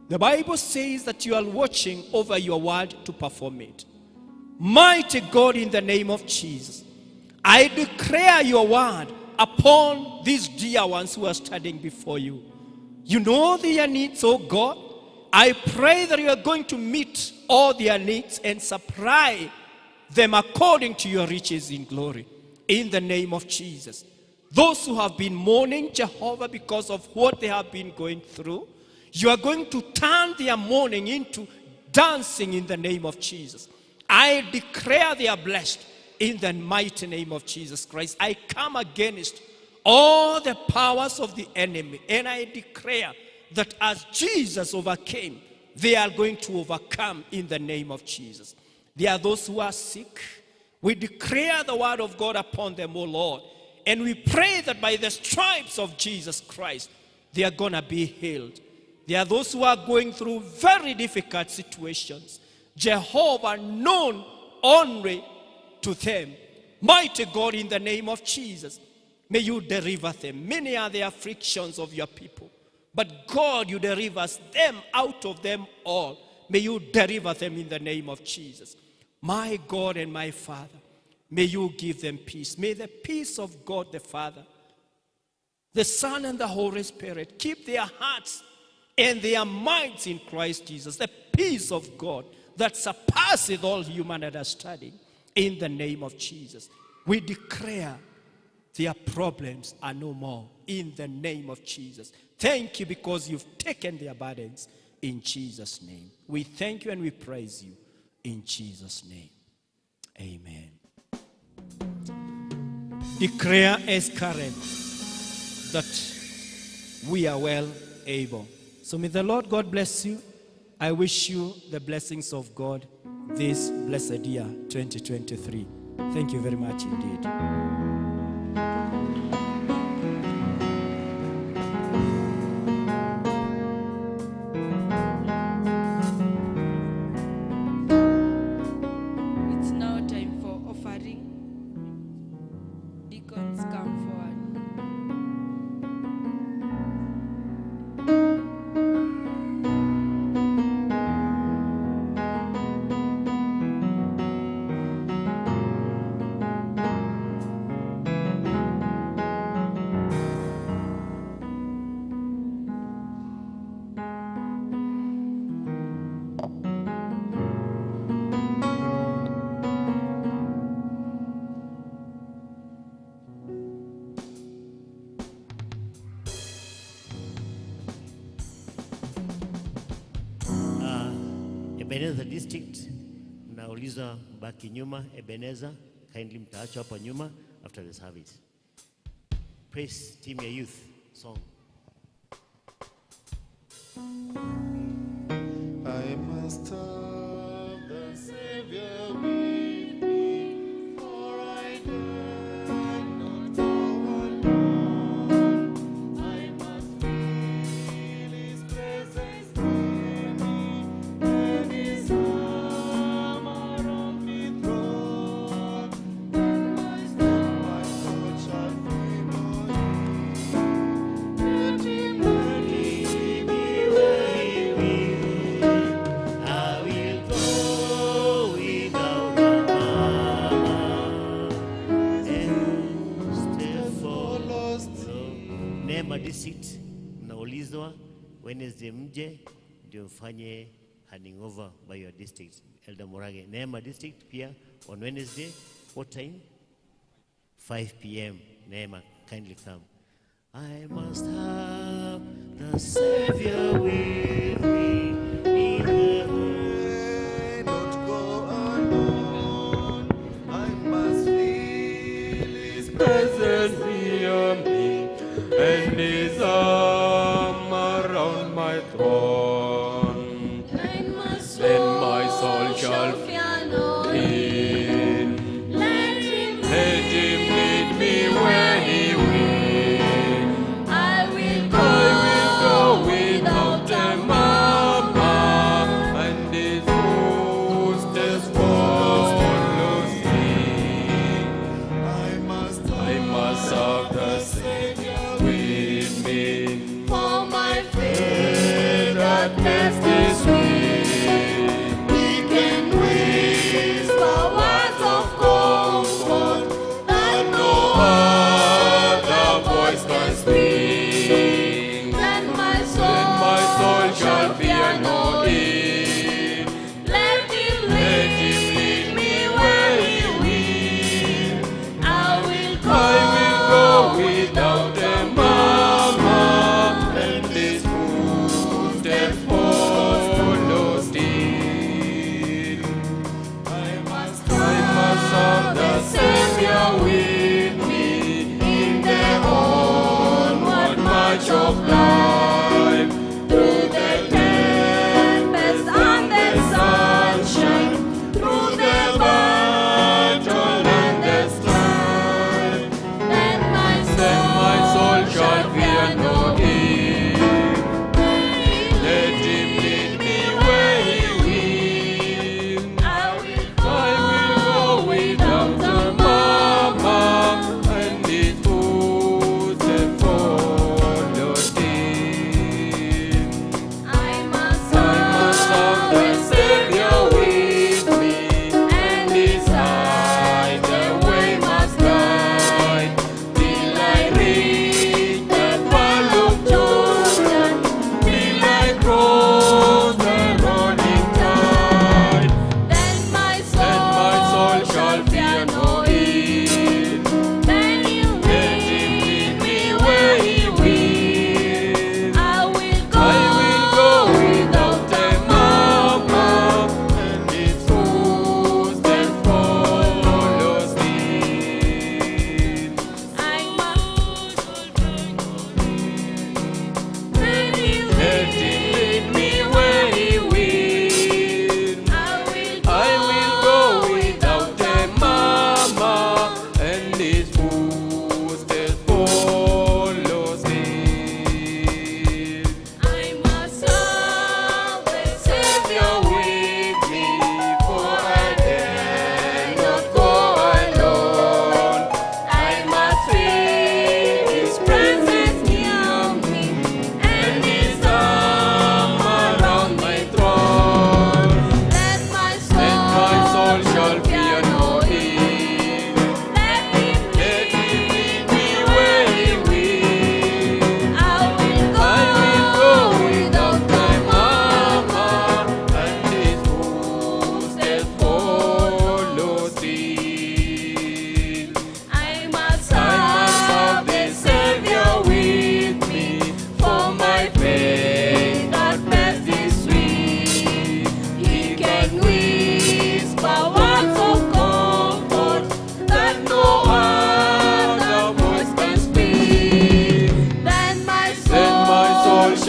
The Bible says that you are watching over your word to perform it. Mighty God, in the name of Jesus, I declare your word upon these dear ones who are standing before you. You know their needs, oh God. I pray that you are going to meet all their needs and supply them according to your riches in glory. In the name of Jesus. Those who have been mourning, Jehovah, because of what they have been going through, you are going to turn their mourning into dancing in the name of Jesus. I declare they are blessed in the mighty name of Jesus Christ. I come against all the powers of the enemy, and I declare that as Jesus overcame, they are going to overcome in the name of Jesus. There are those who are sick. We declare the word of God upon them, O Lord. And we pray that by the stripes of Jesus Christ, they are going to be healed. There are those who are going through very difficult situations. Jehovah, known only to them. Mighty God, in the name of Jesus, may you deliver them. Many are the afflictions of your people. But God, you deliver them out of them all. May you deliver them in the name of Jesus. My God and my Father, may you give them peace. May the peace of God the Father, the Son, and the Holy Spirit keep their hearts and their minds in Christ Jesus. The peace of God that surpasses all human understanding. In the name of Jesus, we declare their problems are no more. In the name of Jesus. Thank you because you've taken their burdens. In Jesus' name. We thank you and we praise you. In Jesus' name. Amen. Declare as current that we are well able. So may the Lord God bless you. I wish you the blessings of God this blessed year 2023. Thank you very much indeed. It's now time for offering. Deacons, come forward. Ebenezer District, mnauliza mbaki nyuma. Ebenezer, kindly mtaachwa hapa nyuma after the service. Praise team ya youth song. I must have the Savior with me, for I dare not go alone. I must feel His presence near me, and His arm around me thrown. Then my soul shall feel no need. Let Him lead me where He will. I will go without a mama and stay for lost. Neema District, mnaulizwa Wednesday mje ndio mfanye handing over by your district. Elder Morage, Neema District pia on Wednesday, what time? 5 p.m. Neema, kindly come. I must have the Savior with me in the I not go alone. I must feel His presence near me, and His arm around my throne. Then my soul shall fear no pain. Let Him lead me where He will. I will go without a mama, and His footsteps follow me. I must have the Savior with me, for my faith that best is sweet. He can whisper words of comfort that no other voice can speak. Then my soul shall fear no ill. Let Him Let Him lead me where He will. I will go without a mama, and His footsteps follow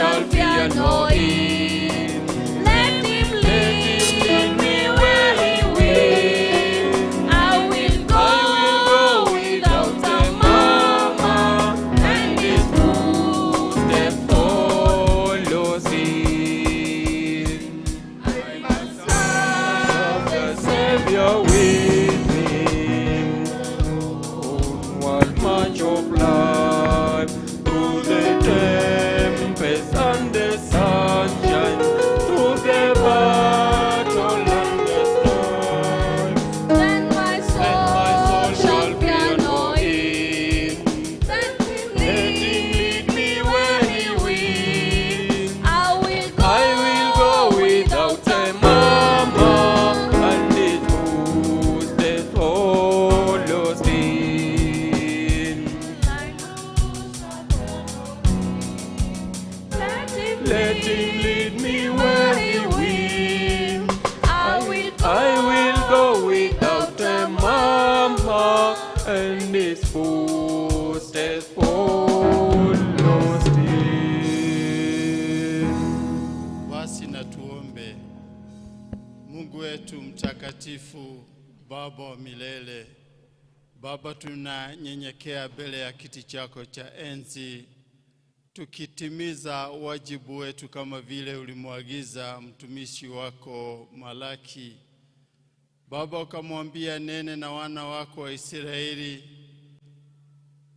shall fear no ill. Let him lead me where he will. I will go without a murmur, and his footsteps follows him. I must serve the Savior with me. Onward march of life, through the tempest and the sunshine, through the battle and the storm. Then my soul shall fear no ill. Let him lead me where he will. I will go without a murmur, and his footsteps follows him. Let him lead me where he will. I will go without a murmur, and his footsteps follows him. Basi na tuombe. Mungu wetu mtakatifu, Baba wa milele, Baba, tunanyenyekea mbele ya kiti chako cha enzi, tukitimiza wajibu wetu kama vile ulimwagiza mtumishi wako Malaki. Baba, ukamwambia nene na wana wako wa Israeli,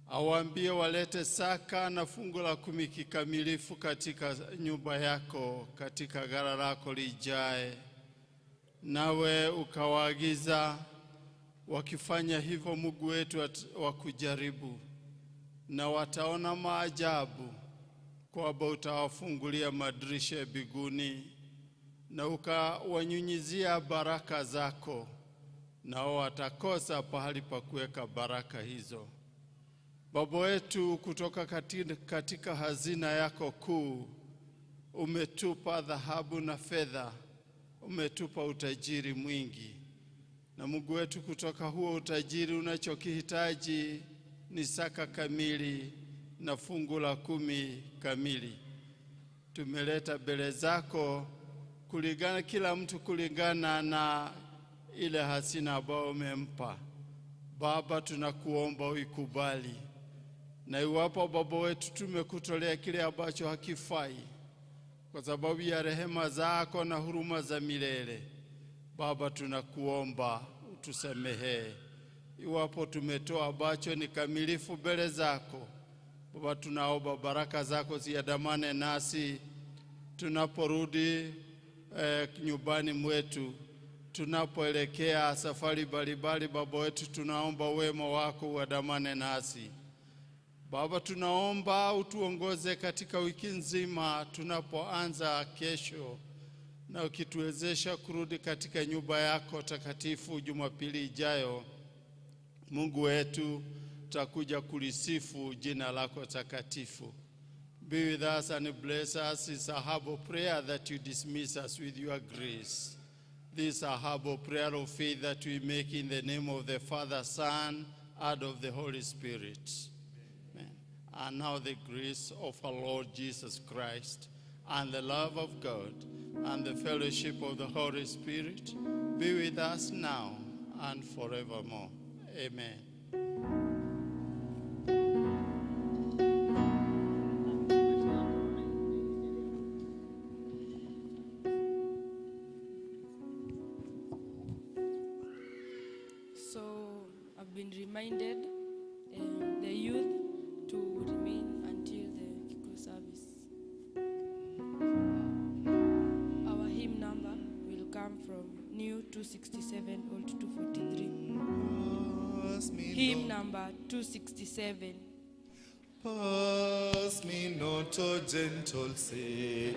awaambie walete saka na fungu la 10 kikamilifu katika nyumba yako, katika ghala lako lijae. Nawe ukawaagiza, wakifanya hivyo Mungu wetu wakujaribu, na wataona maajabu, kwamba utawafungulia madirisha ya mbinguni na ukawanyunyizia baraka zako, nao watakosa pahali pa kuweka baraka hizo. Baba wetu, kutoka katika hazina yako kuu umetupa dhahabu na fedha, umetupa utajiri mwingi. Na Mungu wetu, kutoka huo utajiri unachokihitaji ni saka kamili na fungu la 10 kamili. Tumeleta mbele zako kulingana, kila mtu kulingana na ile hazina ambayo umempa. Baba, tunakuomba uikubali, na iwapo Baba wetu tumekutolea kile ambacho hakifai, kwa sababu ya rehema zako na huruma za milele, Baba, tunakuomba utusamehe. Iwapo tumetoa ambacho ni kamilifu mbele zako, Baba, tunaomba baraka zako ziandamane nasi tunaporudi nyumbani mwetu, tunapoelekea safari mbalimbali. Baba wetu, tunaomba wema wako uandamane nasi. Baba, tunaomba utuongoze katika wiki nzima tunapoanza kesho, na ukituwezesha kurudi katika nyumba yako takatifu Jumapili ijayo. Mungu wetu, tutakuja kulisifu jina lako takatifu. Be with us and bless us. It's a humble prayer that you dismiss us with your grace. This is a humble prayer of faith that we make in the name of the Father, Son, and of the Holy Spirit. Amen. And now the grace of our Lord Jesus Christ, and the love of God, and the fellowship of the Holy Spirit be with us now and forevermore. Amen. So I've been reminded the youth to remain until the Kikuyu service. Our hymn number will come from New 267, Old 243. Hymn number 267. Pass me not, O gentle Savior,